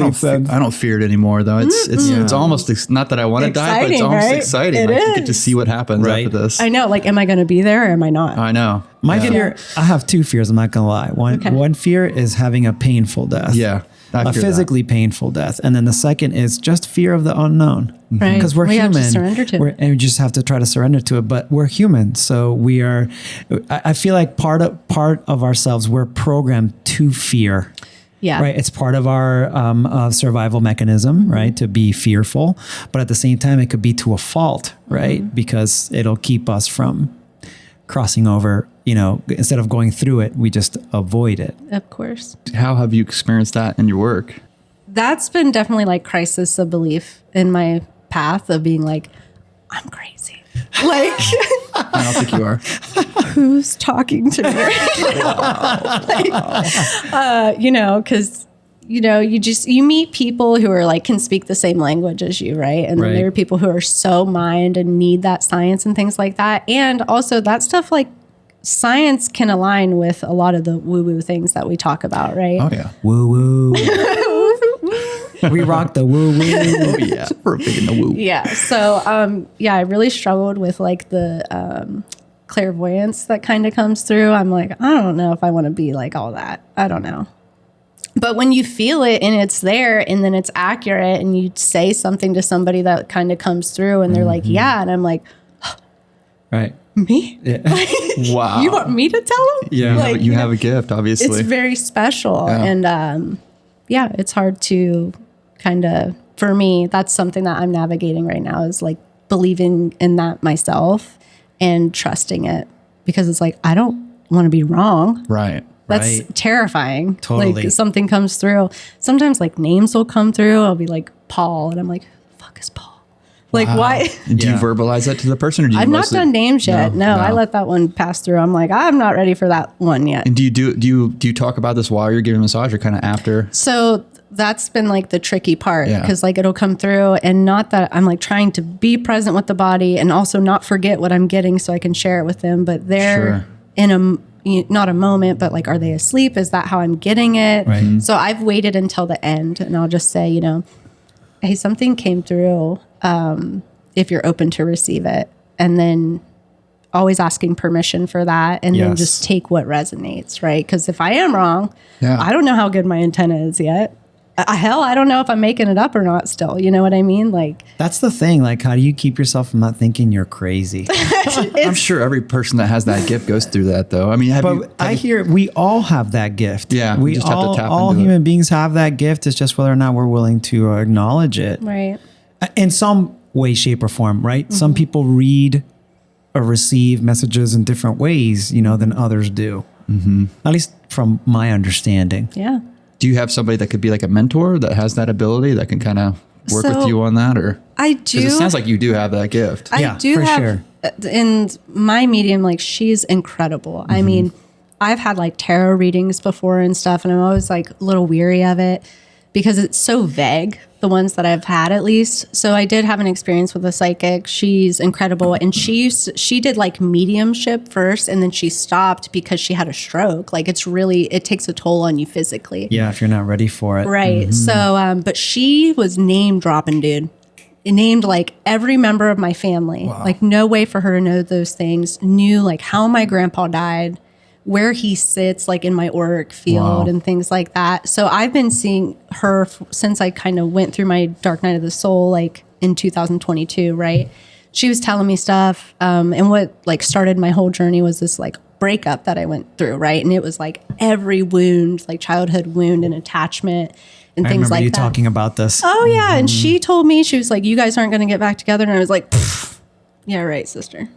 I don't fear it anymore though. It's almost not that I want to die, but it's Exciting, almost right? exciting. It Like, you get to is. see what happens Right. after this. I know, like, am I going to be there or am I not? I know. My Yeah. fear, I have two fears. I'm not gonna lie. One fear is having a painful death. Yeah. I A fear physically painful death, and then the second is just fear of the unknown. Right. Because we're We have human, to surrender to it. and we just have to try to surrender to it. But we're human, so we are. I feel like part of ourselves, we're programmed to fear. Yeah. Right. It's part of our survival mechanism, right? To be fearful, but at the same time, it could be to a fault, right? Because it'll keep us from crossing over. You know, instead of going through it, we just avoid it. Of course. How have you experienced that in your work? That's been definitely like crisis of belief in my path of being like, I'm crazy. Like, I don't think you are. who's talking to me right now? Like, you know, because you meet people who are like can speak the same language as you, right? And then Right. there are people who are so mind and need that science and things like that. And also that stuff, like science can align with a lot of the woo-woo things that we talk about, right? Oh yeah. Woo woo. We rock the woo woo. Oh yeah. We're big in the woo. Yeah. So, I really struggled with like the clairvoyance that kind of comes through. I'm like, I don't know if I want to be like all that. I don't know. But when you feel it and it's there and then it's accurate and you say something to somebody that kind of comes through and they're like, yeah. And I'm like, Right. me? Yeah. Wow. You want me to tell them? Yeah. Like, you have a gift, obviously. it's very special. Yeah. And it's hard to kind of, for me, that's something that I'm navigating right now is like believing in that myself and trusting it because it's like, I don't want to be wrong. Right. That's Right. terrifying. Totally. Like something comes through. Sometimes like names will come through. I'll be like Paul and I'm like, fuck is Paul? Like why? And do you Yeah. verbalize that to the person, or do you I've not mostly- done names yet. No, No. I let that one pass through. I'm like, I'm not ready for that one yet. And do you talk about this while you're giving a massage, or kind of after? So that's been like the tricky part Yeah. because like it'll come through and not that I'm like trying to be present with the body and also not forget what I'm getting so I can share it with them. But they're Sure. in not a moment, but like, are they asleep? Is that how I'm getting it? Right. So I've waited until the end and I'll just say, hey, something came through. If you're open to receive it, and then always asking permission for that, and then Yes. just take what resonates, right? Because if I am wrong, Yeah. I don't know how good my antenna is yet. Hell, I don't know if I'm making it up or not still. You know what I mean? Like, That's the thing. Like, how do you keep yourself from not thinking you're crazy? I'm sure every person that has that gift goes through that, though. I mean, But I hear we all have that gift. Yeah, we we just have to all, tap all into it. human beings have that gift. It's just whether or not we're willing to acknowledge it right. in some way, shape, or form. Right? Some people read or receive messages in different ways, than others do. Mm-hmm. At least from my understanding. Yeah. do you have somebody that could be like a mentor that has that ability that can kind of work with So, you on that, or? I 'Cause do. it sounds like you do have that gift. I Yeah, do for have, sure. and my medium, like she's incredible. I mean, I've had like tarot readings before and stuff, and I'm always like a little weary of it because it's so vague, the ones that I've had at least. So I did have an experience with a psychic. She's incredible. And she did like mediumship first, and then she stopped because she had a stroke. Like it takes a toll on you physically. Yeah, if you're not ready for it. Right. So, but she was name dropping, dude. named like every member of my family. Wow. Like no way for her to know those things. Knew like how my grandpa died, where he sits like in my auric field and things like that. So I've been seeing her since I kind of went through my dark night of the soul, like in 2022, right? She was telling me stuff. And what like started my whole journey was this like breakup that I went through, right? And it was like every wound, like childhood wound and attachment and things like that. I remember you talking about this. Oh yeah. And she told me, she was like, you guys aren't going to get back together. And I was like, yeah, right, sister.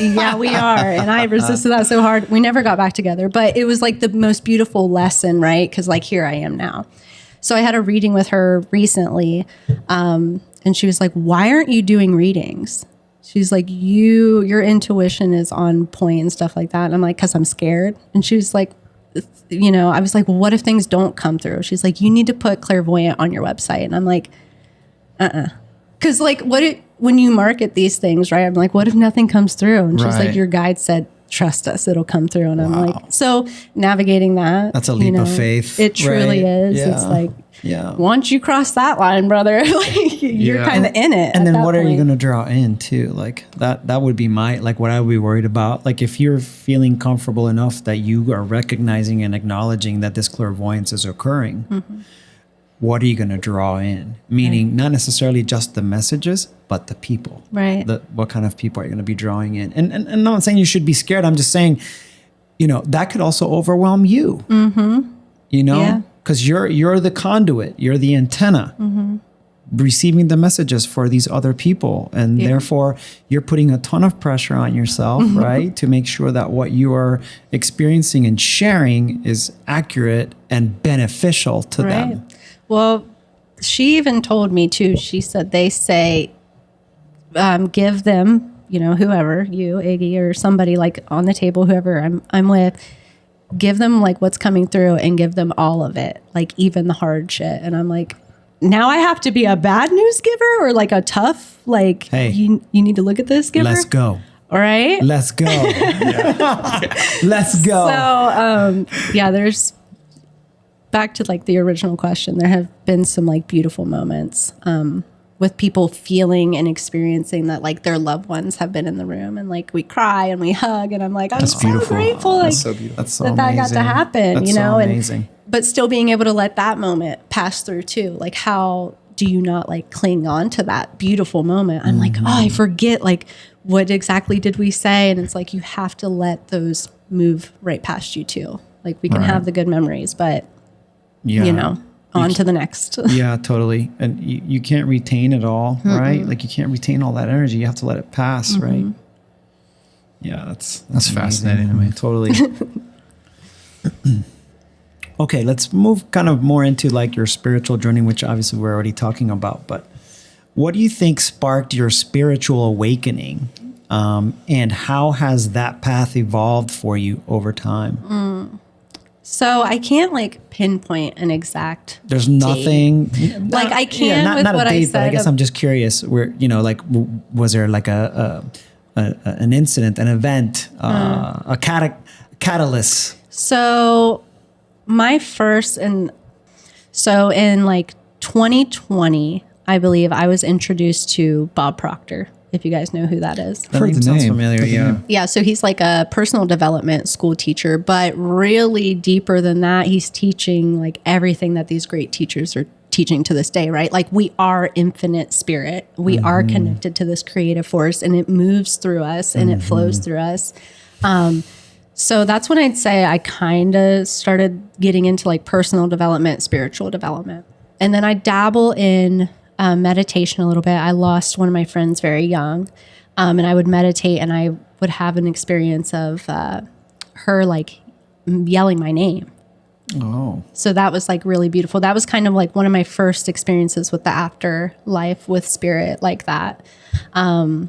Yeah, we are. And I resisted that so hard. We never got back together, but it was like the most beautiful lesson, right? Because like here I am now. So I had a reading with her recently. And she was like, why aren't you doing readings? She's like, your intuition is on point and stuff like that. And I'm like, because I'm scared. And she was like, you know, I was like, well, what if things don't come through? She's like, you need to put clairvoyant on your website. And I'm like, because like, when you market these things, right? I'm like, what if nothing comes through? And she's like, your guide said, trust us, it'll come through. And I'm like, so navigating that. That's a leap of faith. It truly is. Yeah. It's like, once you cross that line, brother, like you're kind of in it. And then what are you going to draw in too? Like that would be what I would be worried about. Like if you're feeling comfortable enough that you are recognizing and acknowledging that this clairvoyance is occurring, what are you going to draw in? Meaning not necessarily just the messages, but the people. Right. What kind of people are you going to be drawing in? And I'm not saying you should be scared. I'm just saying, you know, that could also overwhelm you. You know? Because you're the conduit. You're the antenna. Receiving the messages for these other people. And therefore, you're putting a ton of pressure on yourself, right? To make sure that what you are experiencing and sharing is accurate and beneficial to them. Well, she even told me too, she said they say, give them, you know, whoever, you, Iggy, or somebody like on the table, whoever I'm with, give them like what's coming through and give them all of it, like even the hard shit. And I'm like, now I have to be a bad news giver or like a tough, like, hey, you need to look at this giver. Let's go. All right. Let's go. Let's go. So, there's, back to like the original question, there have been some like beautiful moments with people feeling and experiencing that like their loved ones have been in the room, and like we cry and we hug, and I'm like, I'm so grateful like, that's so that got to happen, that's you know, so amazing. But still being able to let that moment pass through too. Like how do you not like cling on to that beautiful moment? I'm like, I forget like what exactly did we say? And it's like, you have to let those move right past you too. Like we can have the good memories, but you know, on to the next. Yeah, totally. And you can't retain it all, right? Like you can't retain all that energy. You have to let it pass, right? Yeah, that's fascinating to me. Totally. Okay, let's move kind of more into like your spiritual journey, which obviously we're already talking about. But what do you think sparked your spiritual awakening? And how has that path evolved for you over time? So I can't like pinpoint an exact. There's nothing date. Like I can't not with a what date, I said. But I guess I'm just curious. Where like was there like an incident, an event, a catalyst? So my first in like 2020, I believe I was introduced to Bob Proctor. If you guys know who that is. That name sounds familiar, yeah. Yeah, so he's like a personal development school teacher, but really deeper than that, he's teaching like everything that these great teachers are teaching to this day, right? Like we are infinite spirit. We are connected to this creative force, and it moves through us and it flows through us. So that's when I'd say I kind of started getting into like personal development, spiritual development. And then I dabble in meditation a little bit. I lost one of my friends very young, and I would meditate, and I would have an experience of her like yelling my name. Oh. So that was like really beautiful. That was kind of like one of my first experiences with the afterlife with spirit like that. And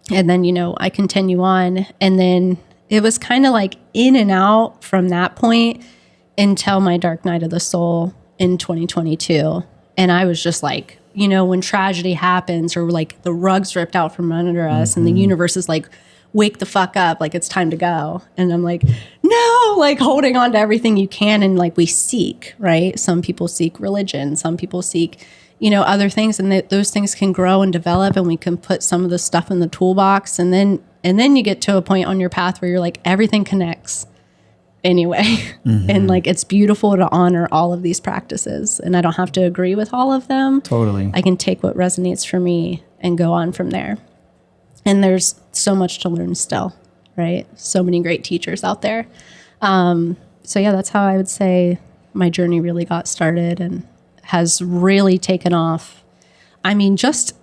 then, you know, I continue on, and then it was kind of like in and out from that point until my dark night of the soul in 2022. And I was just like, you know, when tragedy happens or like the rug's ripped out from under us and the universe is like, wake the fuck up, like it's time to go. And I'm like, no, like holding on to everything you can. And like we seek, right? Some people seek religion. Some people seek, other things, and those things can grow and develop, and we can put some of the stuff in the toolbox, and then you get to a point on your path where you're like, everything connects anyway. Mm-hmm. And like, it's beautiful to honor all of these practices, and I don't have to agree with all of them. Totally. I can take what resonates for me and go on from there. And there's so much to learn still, right? So many great teachers out there. So yeah, that's how I would say my journey really got started and has really taken off. I mean, just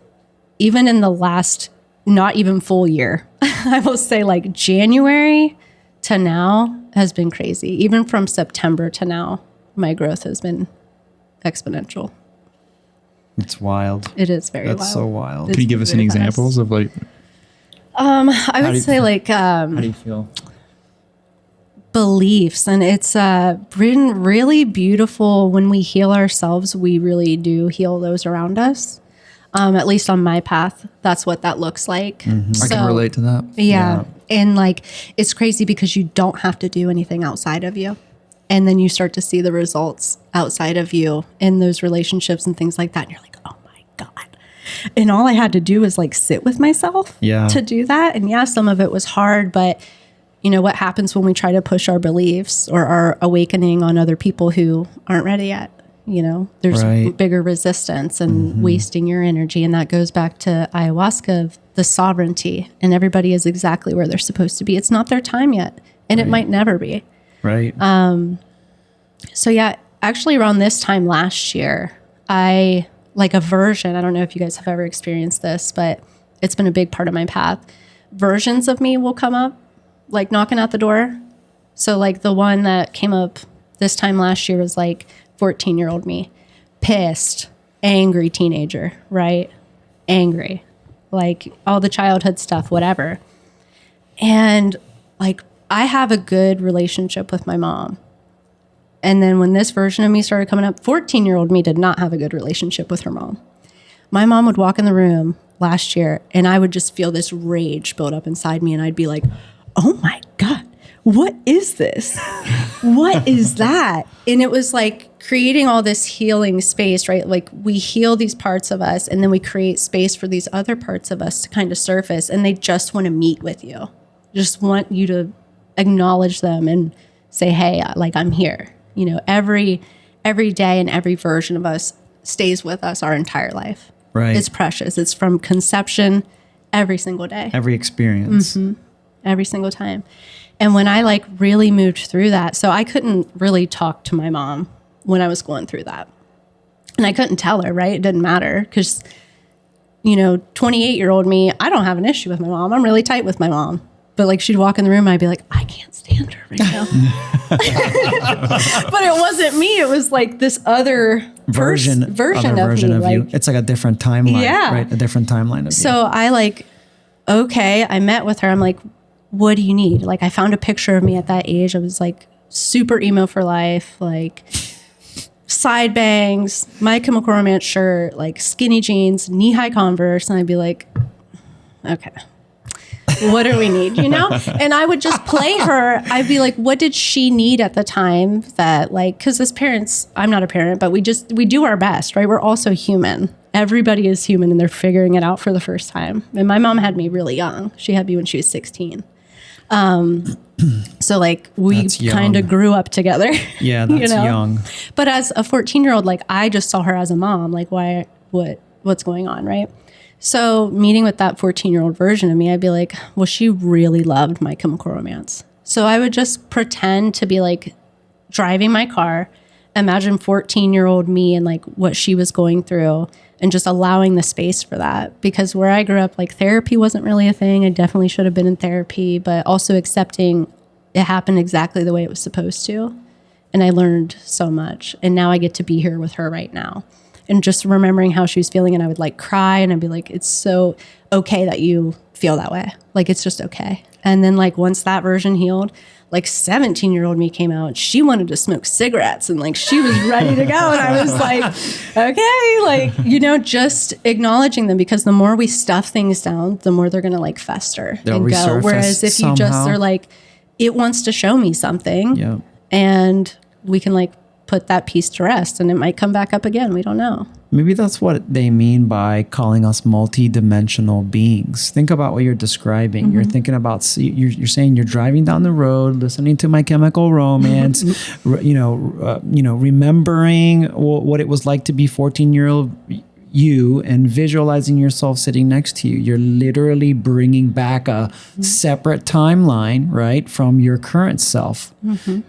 even in the last, not even full year, I will say like January to now has been crazy. Even from September to now, my growth has been exponential. It's wild. It is very wild. That's so wild. Can you give us any examples of like? I would say like, how do you feel? Beliefs, and it's been really beautiful. When we heal ourselves, we really do heal those around us. At least on my path, that's what that looks like. Mm-hmm. I can relate to that. Yeah. And like, it's crazy because you don't have to do anything outside of you, and then you start to see the results outside of you in those relationships and things like that, and you're like, oh my God. And all I had to do was like sit with myself to do that. And yeah, some of it was hard, but what happens when we try to push our beliefs or our awakening on other people who aren't ready yet? There's bigger resistance and wasting your energy. And that goes back to ayahuasca, of the sovereignty, and everybody is exactly where they're supposed to be. It's not their time yet, and it might never be. Right. So yeah, actually around this time last year, I like a version. I don't know if you guys have ever experienced this, but it's been a big part of my path. Versions of me will come up, like knocking at the door. So like the one that came up this time last year was like 14-year-old me, pissed, angry teenager, right? Angry, like all the childhood stuff, whatever. And like, I have a good relationship with my mom. And then when this version of me started coming up, 14-year-old me did not have a good relationship with her mom. My mom would walk in the room last year, and I would just feel this rage build up inside me. And I'd be like, oh my God, what is this? What is that? And it was like creating all this healing space, right? Like we heal these parts of us, and then we create space for these other parts of us to kind of surface, and they just want to meet with you. Just want you to acknowledge them and say, hey, like I'm here. Every day and every version of us stays with us our entire life. Right. It's precious. It's from conception every single day. Every experience. Mm-hmm. Every single time. And when I like really moved through that, so I couldn't really talk to my mom when I was going through that. And I couldn't tell her, right? It didn't matter because, 28-year-old me, I don't have an issue with my mom. I'm really tight with my mom. But like she'd walk in the room and I'd be like, I can't stand her right now. But it wasn't me. It was like this other version of me. You. It's like a different timeline, right? A different timeline of you. So I like, okay, I met with her. I'm like, what do you need? Like I found a picture of me at that age. I was like super emo for life, like side bangs, My Chemical Romance shirt, like skinny jeans, knee-high Converse. And I'd be like, okay, what do we need, And I would just play her. I'd be like, what did she need at the time that like, because as parents, I'm not a parent, but we do our best, right? We're also human. Everybody is human and they're figuring it out for the first time. And my mom had me really young. She had me when she was 16. So like we kind of grew up together. Yeah, that's young. But as a 14-year-old, like I just saw her as a mom, like what's going on, right? So meeting with that 14-year-old version of me, I'd be like, well, she really loved My Chemical Romance. So I would just pretend to be like driving my car, imagine 14-year-old me and like what she was going through, and just allowing the space for that. Because where I grew up, like therapy wasn't really a thing. I definitely should have been in therapy, but also accepting it happened exactly the way it was supposed to. And I learned so much. And now I get to be here with her right now. And just remembering how she was feeling, and I would like cry and I'd be like, it's so okay that you feel that way. Like, it's just okay. And then like once that version healed, like 17-year-old me came out. She wanted to smoke cigarettes and like she was ready to go. And I was like, okay, like, just acknowledging them, because the more we stuff things down, the more they're going to like fester and go. Whereas if you just are like, it wants to show me something, and we can like put that piece to rest, and it might come back up again. We don't know. Maybe that's what they mean by calling us multi-dimensional beings. Think about what you're describing. You're thinking about, you're saying you're driving down the road, listening to My Chemical Romance, remembering what it was like to be 14-year-old you and visualizing yourself sitting next to you. You're literally bringing back a separate timeline, right, from your current self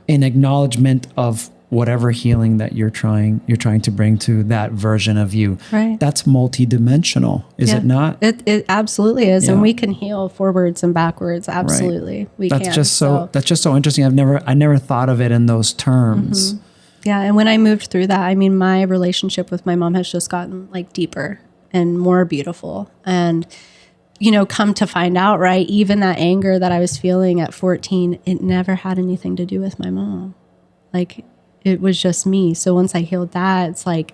in acknowledgement of whatever healing that you're trying to bring to that version of you. Right. That's multidimensional, is it not? It absolutely is. Yeah. And we can heal forwards and backwards. Absolutely. Right. We that's can. That's just so interesting. I never thought of it in those terms. Yeah. And when I moved through that, I mean, my relationship with my mom has just gotten like deeper and more beautiful. And, come to find out, right, even that anger that I was feeling at 14, it never had anything to do with my mom. Like, it was just me. So once I healed that, it's like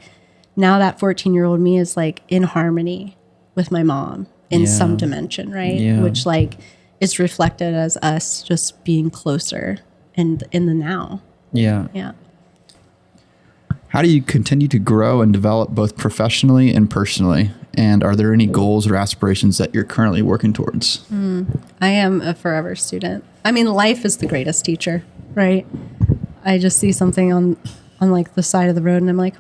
now that 14-year-old me is like in harmony with my mom in some dimension, right? Yeah. Which like is reflected as us just being closer in the now. Yeah. Yeah. How do you continue to grow and develop both professionally and personally? And are there any goals or aspirations that you're currently working towards? I am a forever student. I mean, life is the greatest teacher, right? I just see something on like the side of the road and I'm like,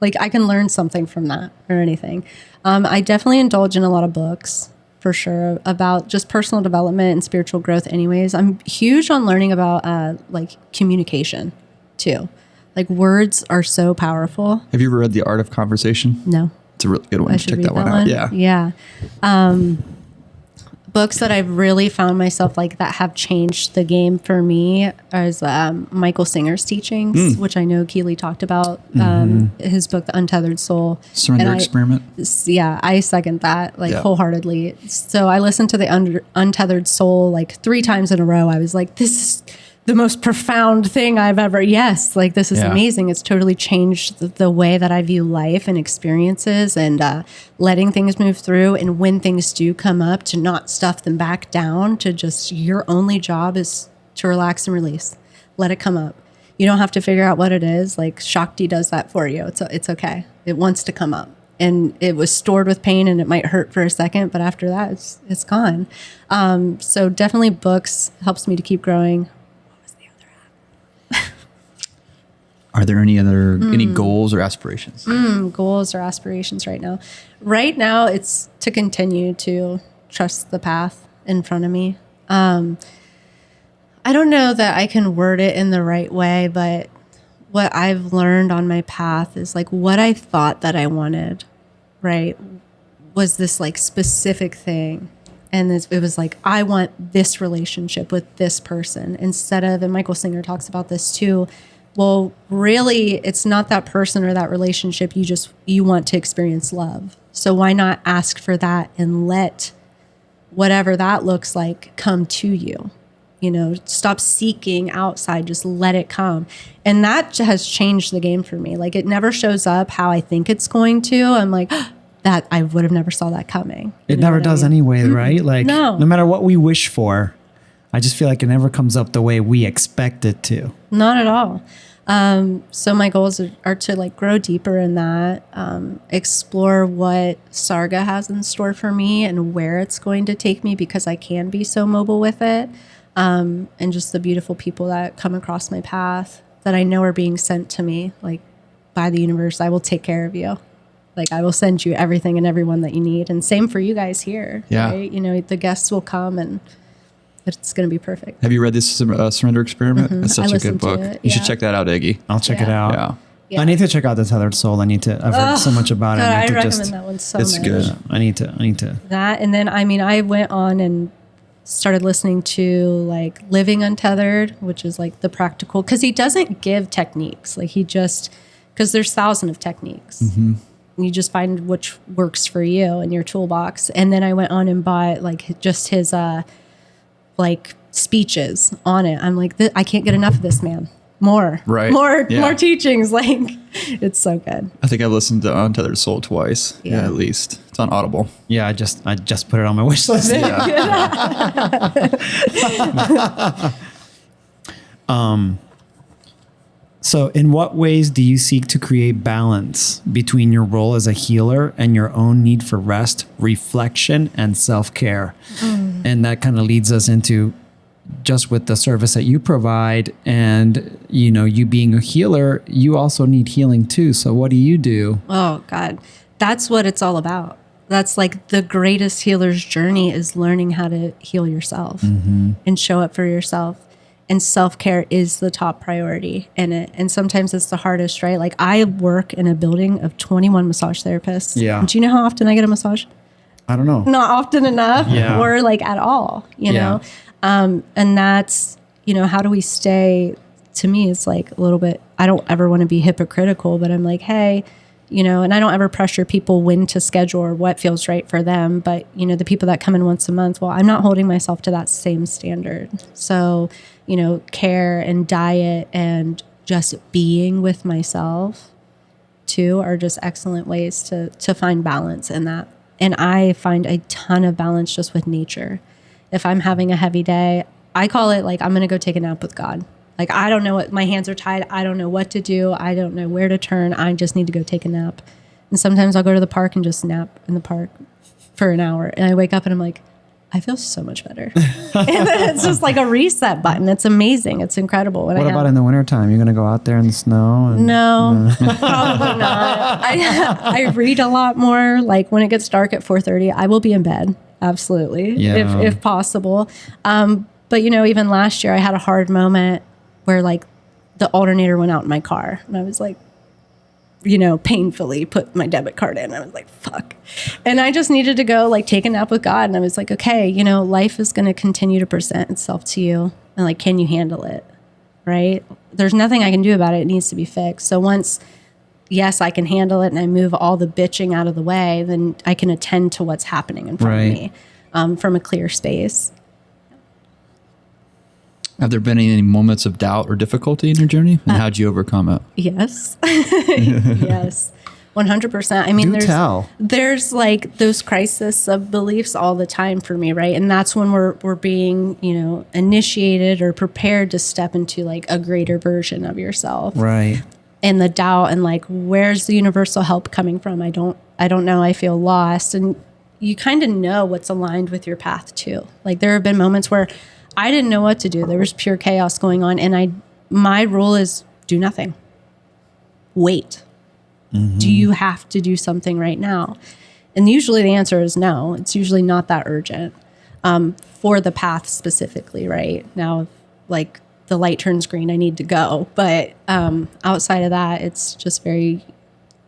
like I can learn something from that or anything. I definitely indulge in a lot of books for sure about just personal development and spiritual growth anyways. I'm huge on learning about like communication too. Like words are so powerful. Have you ever read The Art of Conversation? No. It's a really good one. I should Check read that one out. Yeah. Yeah. Books that I've really found myself like that have changed the game for me is Michael Singer's teachings, which I know Keely talked about. His book, The Untethered Soul. Surrender Experiment. Yeah, I second that wholeheartedly. So I listened to The Untethered Soul like 3 times in a row. I was like, this is the most profound thing I've ever, like this is amazing. It's totally changed the way that I view life and experiences and letting things move through. And when things do come up, to not stuff them back down, to just, your only job is to relax and release. Let it come up. You don't have to figure out what it is. Like Shakti does that for you. It's okay. It wants to come up. And it was stored with pain and it might hurt for a second, but after that, it's gone. So definitely books helps me to keep growing. Are there any goals or aspirations? Goals or aspirations right now? Right now, it's to continue to trust the path in front of me. I don't know that I can word it in the right way, but what I've learned on my path is like what I thought that I wanted, right, was this like specific thing. And it was like, I want this relationship with this person instead of, and Michael Singer talks about this too, well, really, it's not that person or that relationship. You want to experience love. So why not ask for that and let whatever that looks like come to you? Stop seeking outside, just let it come. And that has changed the game for me. Like it never shows up how I think it's going to. I'm like, that I would have never saw that coming. It never does anyway, right? Like no matter what we wish for, I just feel like it never comes up the way we expect it to. Not at all. So my goals are to like grow deeper in that, explore what Sarga has in store for me and where it's going to take me because I can be so mobile with it. And just the beautiful people that come across my path that I know are being sent to me, like by the universe. I will take care of you. Like I will send you everything and everyone that you need. And same for you guys here. Yeah. Right? The guests will come and it's going to be perfect. Have you read this Surrender Experiment? It's such a good book. You should check that out, Iggy. I'll check it out. Yeah. I need to check out The Tethered Soul. I've heard so much about it. I recommend that one so much. It's good. I need to. That, and then, I went on and started listening to like Living Untethered, which is like the practical, because he doesn't give techniques. Like because there's thousands of techniques. Mm-hmm. You just find which works for you in your toolbox. And then I went on and bought like just his like speeches on it. I'm like, I can't get enough of this man. More teachings. Like it's so good. I think I've listened to Untethered Soul twice. Yeah, at least it's on Audible. Yeah, I just put it on my wish list. So in what ways do you seek to create balance between your role as a healer and your own need for rest, reflection, and self-care? And that kind of leads us into just with the service that you provide and, you know, you being a healer, you also need healing too. So what do you do? Oh God, that's what it's all about. That's like the greatest healer's journey is learning how to heal yourself and show up for yourself. And self-care is the top priority in it. And sometimes it's the hardest, right? Like I work in a building of 21 massage therapists. Yeah. Do you know how often I get a massage? I don't know. Not often enough or like at all, you know? And that's, you know, how do we stay, to me, it's like a little bit, I don't ever want to be hypocritical, but I'm like, hey, you know, and I don't ever pressure people when to schedule or what feels right for them. But, you know, the people that come in once a month, well, I'm not holding myself to that same standard. So, you know, care and diet and just being with myself too are just excellent ways to find balance in that. And I find a ton of balance just with nature. If I'm having a heavy day, I call it like, I'm going to go take a nap with God. Like, I don't know what, my hands are tied. I don't know what to do. I don't know where to turn. I just need to go take a nap. And sometimes I'll go to the park and just nap in the park for an hour. And I wake up and I'm like, I feel so much better. And then it's just like a reset button. It's amazing. It's incredible. What about in the wintertime? You're going to go out there in the snow? And, no, probably not. I read a lot more. Like when it gets dark at 4:30, I will be in bed. Absolutely. If possible. But you know, even last year I had a hard moment where like the alternator went out in my car and I was like, you know, painfully put my debit card in. I was like, fuck. And I just needed to go like take a nap with God. And I was like, okay, you know, life is going to continue to present itself to you. And like, can you handle it? Right? There's nothing I can do about it. It needs to be fixed. So once, yes, I can handle it and I move all the bitching out of the way, then I can attend to what's happening in front of me from a clear space. Have there been any moments of doubt or difficulty in your journey? And how'd you overcome it? Yes. Yes. 100%. I mean, there's like those crises of beliefs all the time for me, right? And that's when we're being, you know, initiated or prepared to step into like a greater version of yourself. Right. And the doubt and like, where's the universal help coming from? I don't know. I feel lost. And you kind of know what's aligned with your path too. Like there have been moments where I didn't know what to do. There was pure chaos going on. And my rule is do nothing. Wait. Mm-hmm. Do you have to do something right now? And usually the answer is no. It's usually not that urgent for the path specifically, right? Now, like the light turns green, I need to go. But outside of that, it's just very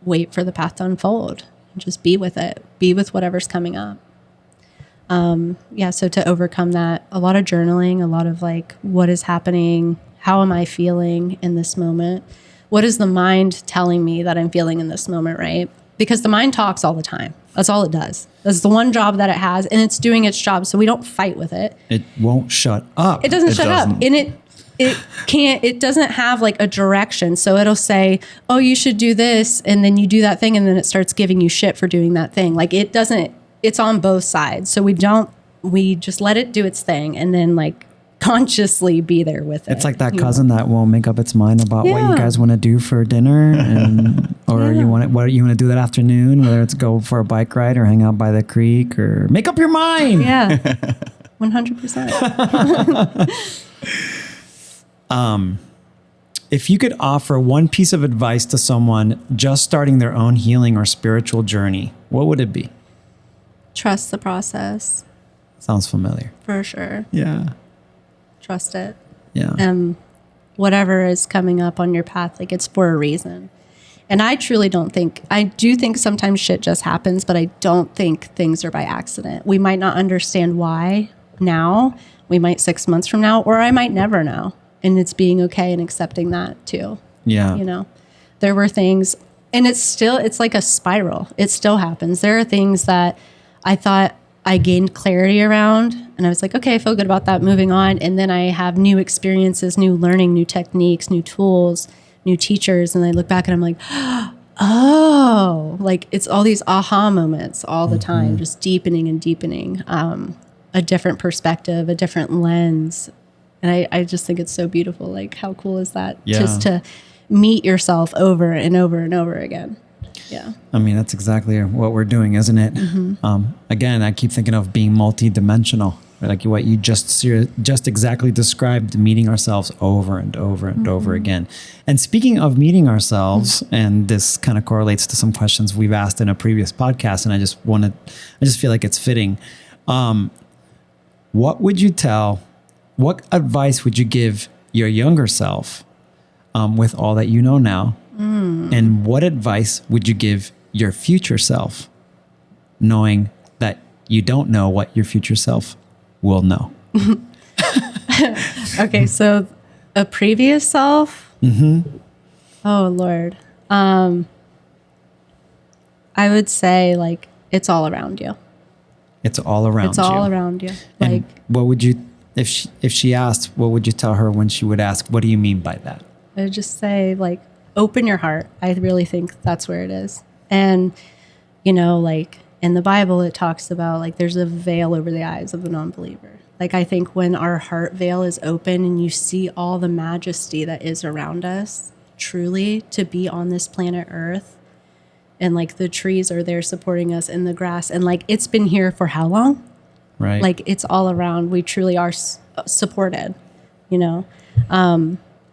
wait for the path to unfold. And just be with it. Be with whatever's coming up. So to overcome that, a lot of journaling, a lot of like, what is happening? How am I feeling in this moment? What is the mind telling me that I'm feeling in this moment, right? Because the mind talks all the time. That's all it does. That's the one job that it has, and it's doing its job. So we don't fight with it. It won't shut up. It doesn't shut up. And it doesn't have like a direction. So it'll say, oh, you should do this. And then you do that thing. And then it starts giving you shit for doing that thing. Like it doesn't, it's on both sides. So we just let it do its thing and then like consciously be there with it. It's like that cousin that won't make up its mind about what you guys want to do for dinner or what you want to do that afternoon, whether it's go for a bike ride or hang out by the creek or make up your mind. Yeah. 100%. If you could offer one piece of advice to someone just starting their own healing or spiritual journey, what would it be? Trust the process. Sounds familiar. For sure. Yeah. Trust it. Yeah. Whatever is coming up on your path, like it's for a reason. And I truly I do think sometimes shit just happens, but I don't think things are by accident. We might not understand why now. We might 6 months from now, or I might never know. And it's being okay and accepting that too. Yeah. You know, there were things, and it's like a spiral. It still happens. There are things that I thought I gained clarity around, and I was like, okay, I feel good about that, moving on. And then I have new experiences, new learning, new techniques, new tools, new teachers. And I look back and I'm like, oh, like it's all these aha moments all the time, just deepening and deepening, a different perspective, a different lens. And I just think it's so beautiful. Like, how cool is that? Yeah. Just to meet yourself over and over and over again. Yeah. I mean, that's exactly what we're doing, isn't it? Again, I keep thinking of being multidimensional, right? Like what you just exactly described, meeting ourselves over and over and over again. And speaking of meeting ourselves, and this kind of correlates to some questions we've asked in a previous podcast, and I just feel like it's fitting. What advice would you give your younger self with all that you know now? And what advice would you give your future self, knowing that you don't know what your future self will know? Okay, so a previous self? Oh, Lord. I would say, like, it's all around you. It's all around you. It's all around you. And like, what would you, if she asked, what would you tell her when she would ask, what do you mean by that? I would just say, like, open your heart. I really think that's where it is. And, you know, like in the Bible, it talks about like there's a veil over the eyes of the non-believer. Like, I think when our heart veil is open and you see all the majesty that is around us, truly to be on this planet Earth, and like the trees are there supporting us in the grass, and like it's been here for how long? Right. Like it's all around. We truly are supported, you know?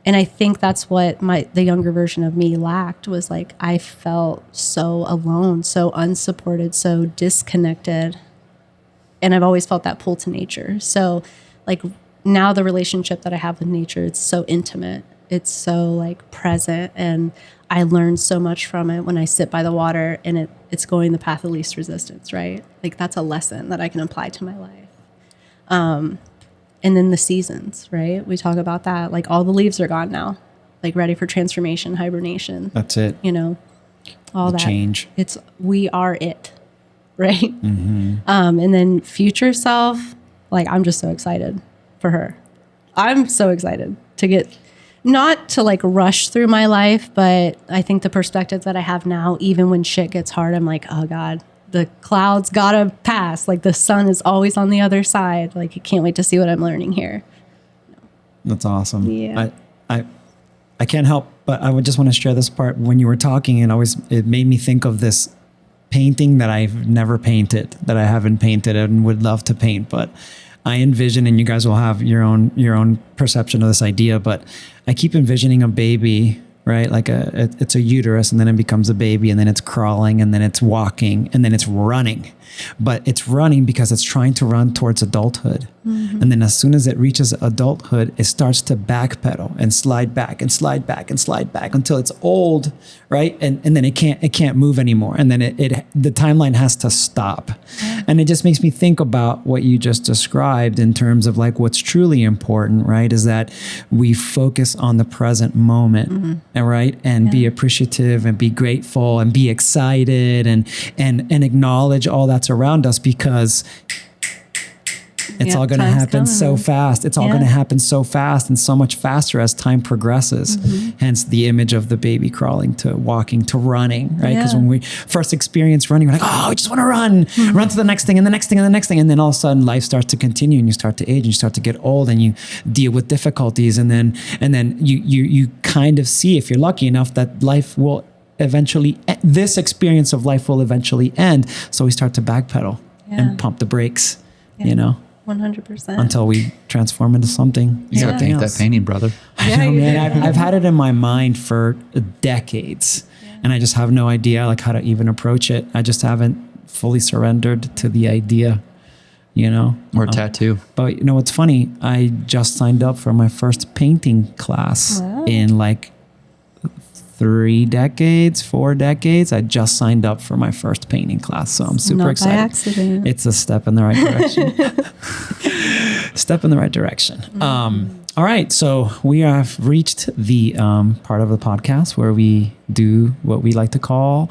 And I think that's what the younger version of me lacked, was like, I felt so alone, so unsupported, so disconnected. And I've always felt that pull to nature. So like now the relationship that I have with nature, it's so intimate. It's so like present. And I learned so much from it when I sit by the water and it's going the path of least resistance, right? Like that's a lesson that I can apply to my life. And then the seasons, right? We talk about that. Like all the leaves are gone now, like ready for transformation, hibernation. That's it. You know, all the that. Change. We are it, right? And then future self, like I'm just so excited for her. I'm so excited to get, not to like rush through my life, but I think the perspective that I have now, even when shit gets hard, I'm like, oh God, the clouds gotta pass. Like the sun is always on the other side. Like I can't wait to see what I'm learning here. That's awesome. Yeah. I can't help, but I would just want to share this part. When you were talking, it made me think of this painting that I've never painted, that I haven't painted and would love to paint, but I envision, and you guys will have your own perception of this idea, but I keep envisioning a baby, right? Like it's a uterus, and then it becomes a baby, and then it's crawling, and then it's walking, and then it's running. But it's running because it's trying to run towards adulthood. And then as soon as it reaches adulthood, it starts to backpedal and slide back and slide back and slide back until it's old, right? And then it can't move anymore. And then the timeline has to stop. And it just makes me think about what you just described in terms of like what's truly important, right? Is that we focus on the present moment, right? And be appreciative and be grateful and be excited and acknowledge all that's around us, because it's all going to happen so fast. It's all going to happen so fast and so much faster as time progresses. Hence the image of the baby crawling to walking to running, right? Because when we first experience running, we're like, oh, I just want to run to the next thing and the next thing and the next thing. And then all of a sudden life starts to continue, and you start to age and you start to get old, and you deal with difficulties. And then you kind of see, if you're lucky enough, that life will eventually, this experience of life will eventually end. So we start to backpedal and pump the brakes, you know? 100%. Until we transform into something. You gotta paint that painting, brother. I know, man. I've had it in my mind for decades, and I just have no idea like how to even approach it. I just haven't fully surrendered to the idea, you know. Or tattoo. But you know what's funny? I just signed up for my first painting class in like 4 decades. I just signed up for my first painting class. So I'm super excited. By accident. It's a step in the right direction. Step in the right direction. All right. So we have reached the part of the podcast where we do what we like to call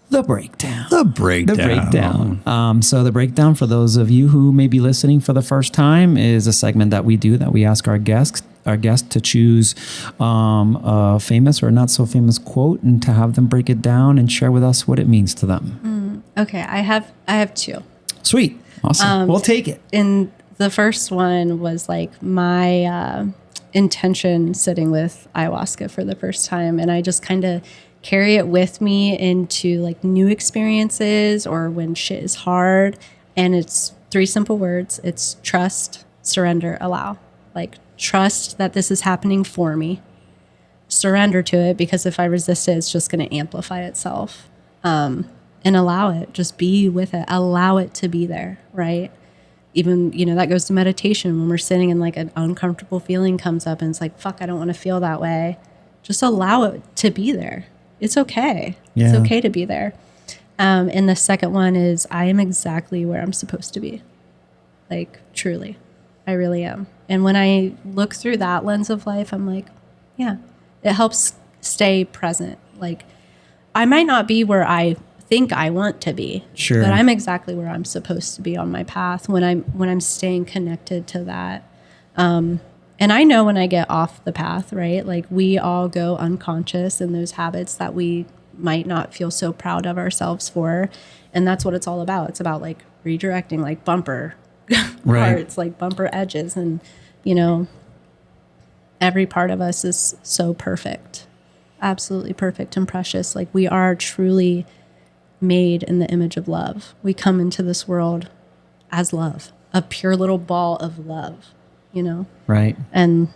the breakdown. The breakdown. So the breakdown, for those of you who may be listening for the first time, is a segment that we do, that we ask our guests to choose a famous or not so famous quote, and to have them break it down and share with us what it means to them. Okay, I have two. Sweet. Awesome. We'll take it. And the first one was like my intention sitting with ayahuasca for the first time. And I just kind of carry it with me into like new experiences or when shit is hard. And it's 3 simple words. It's trust, surrender, allow. Like trust that this is happening for me. Surrender to it, because if I resist it, it's just going to amplify itself. And allow it. Just be with it. Allow it to be there, right? Even, that goes to meditation. When we're sitting and like an uncomfortable feeling comes up and it's like, fuck, I don't want to feel that way. Just allow it to be there. It's okay. Yeah. It's okay to be there. And the second one is I am exactly where I'm supposed to be. Like, truly. I really am. And when I look through that lens of life, I'm like, yeah, it helps stay present. Like, I might not be where I think I want to be, sure, but I'm exactly where I'm supposed to be on my path when I'm staying connected to that. And I know when I get off the path, right? Like we all go unconscious in those habits that we might not feel so proud of ourselves for. And that's what it's all about. It's about like redirecting, like bumper parts, like bumper edges. And, every part of us is so perfect, absolutely perfect and precious. Like we are truly made in the image of love. We come into this world as love, a pure little ball of love, Right. And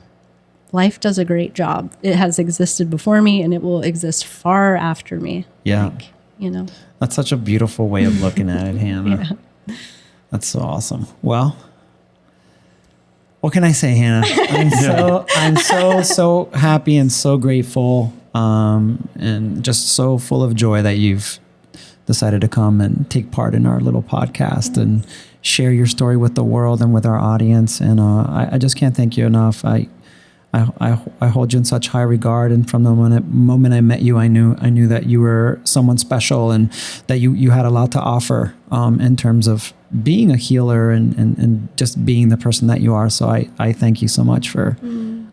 life does a great job. It has existed before me and it will exist far after me. Yeah. Like, That's such a beautiful way of looking at it, Hannah. Yeah. That's so awesome. Well, what can I say, Hannah? I'm so happy and so grateful, and just so full of joy that you've decided to come and take part in our little podcast and share your story with the world and with our audience. And I just can't thank you enough. I hold you in such high regard, and from the moment I met you, I knew that you were someone special and that you had a lot to offer in terms of being a healer and just being the person that you are. So I thank you so much for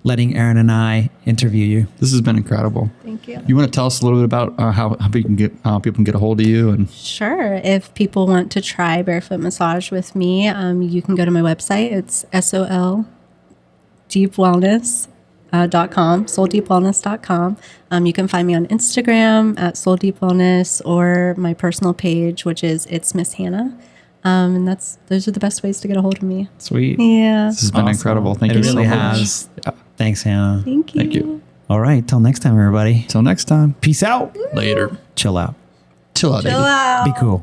letting Aaron and I interview you. This has been incredible. Thank you. You want to tell us a little bit about how people can get a hold of you? And sure. If people want to try Barefoot Massage with me, you can go to my website. It's SOLDeepWellness.com, souldeepwellness.com. You can find me on Instagram at souldeepwellness or my personal page, which is It's Miss Hannah. And those are the best ways to get a hold of me. Sweet. Yeah. This has been incredible. Thank you so much. It really has. Yeah. Thanks, Hannah. Thank you. Thank you. All right. Till next time, everybody. Till next time. Peace out. Later. Chill out. Chill out. Chill out. Be cool.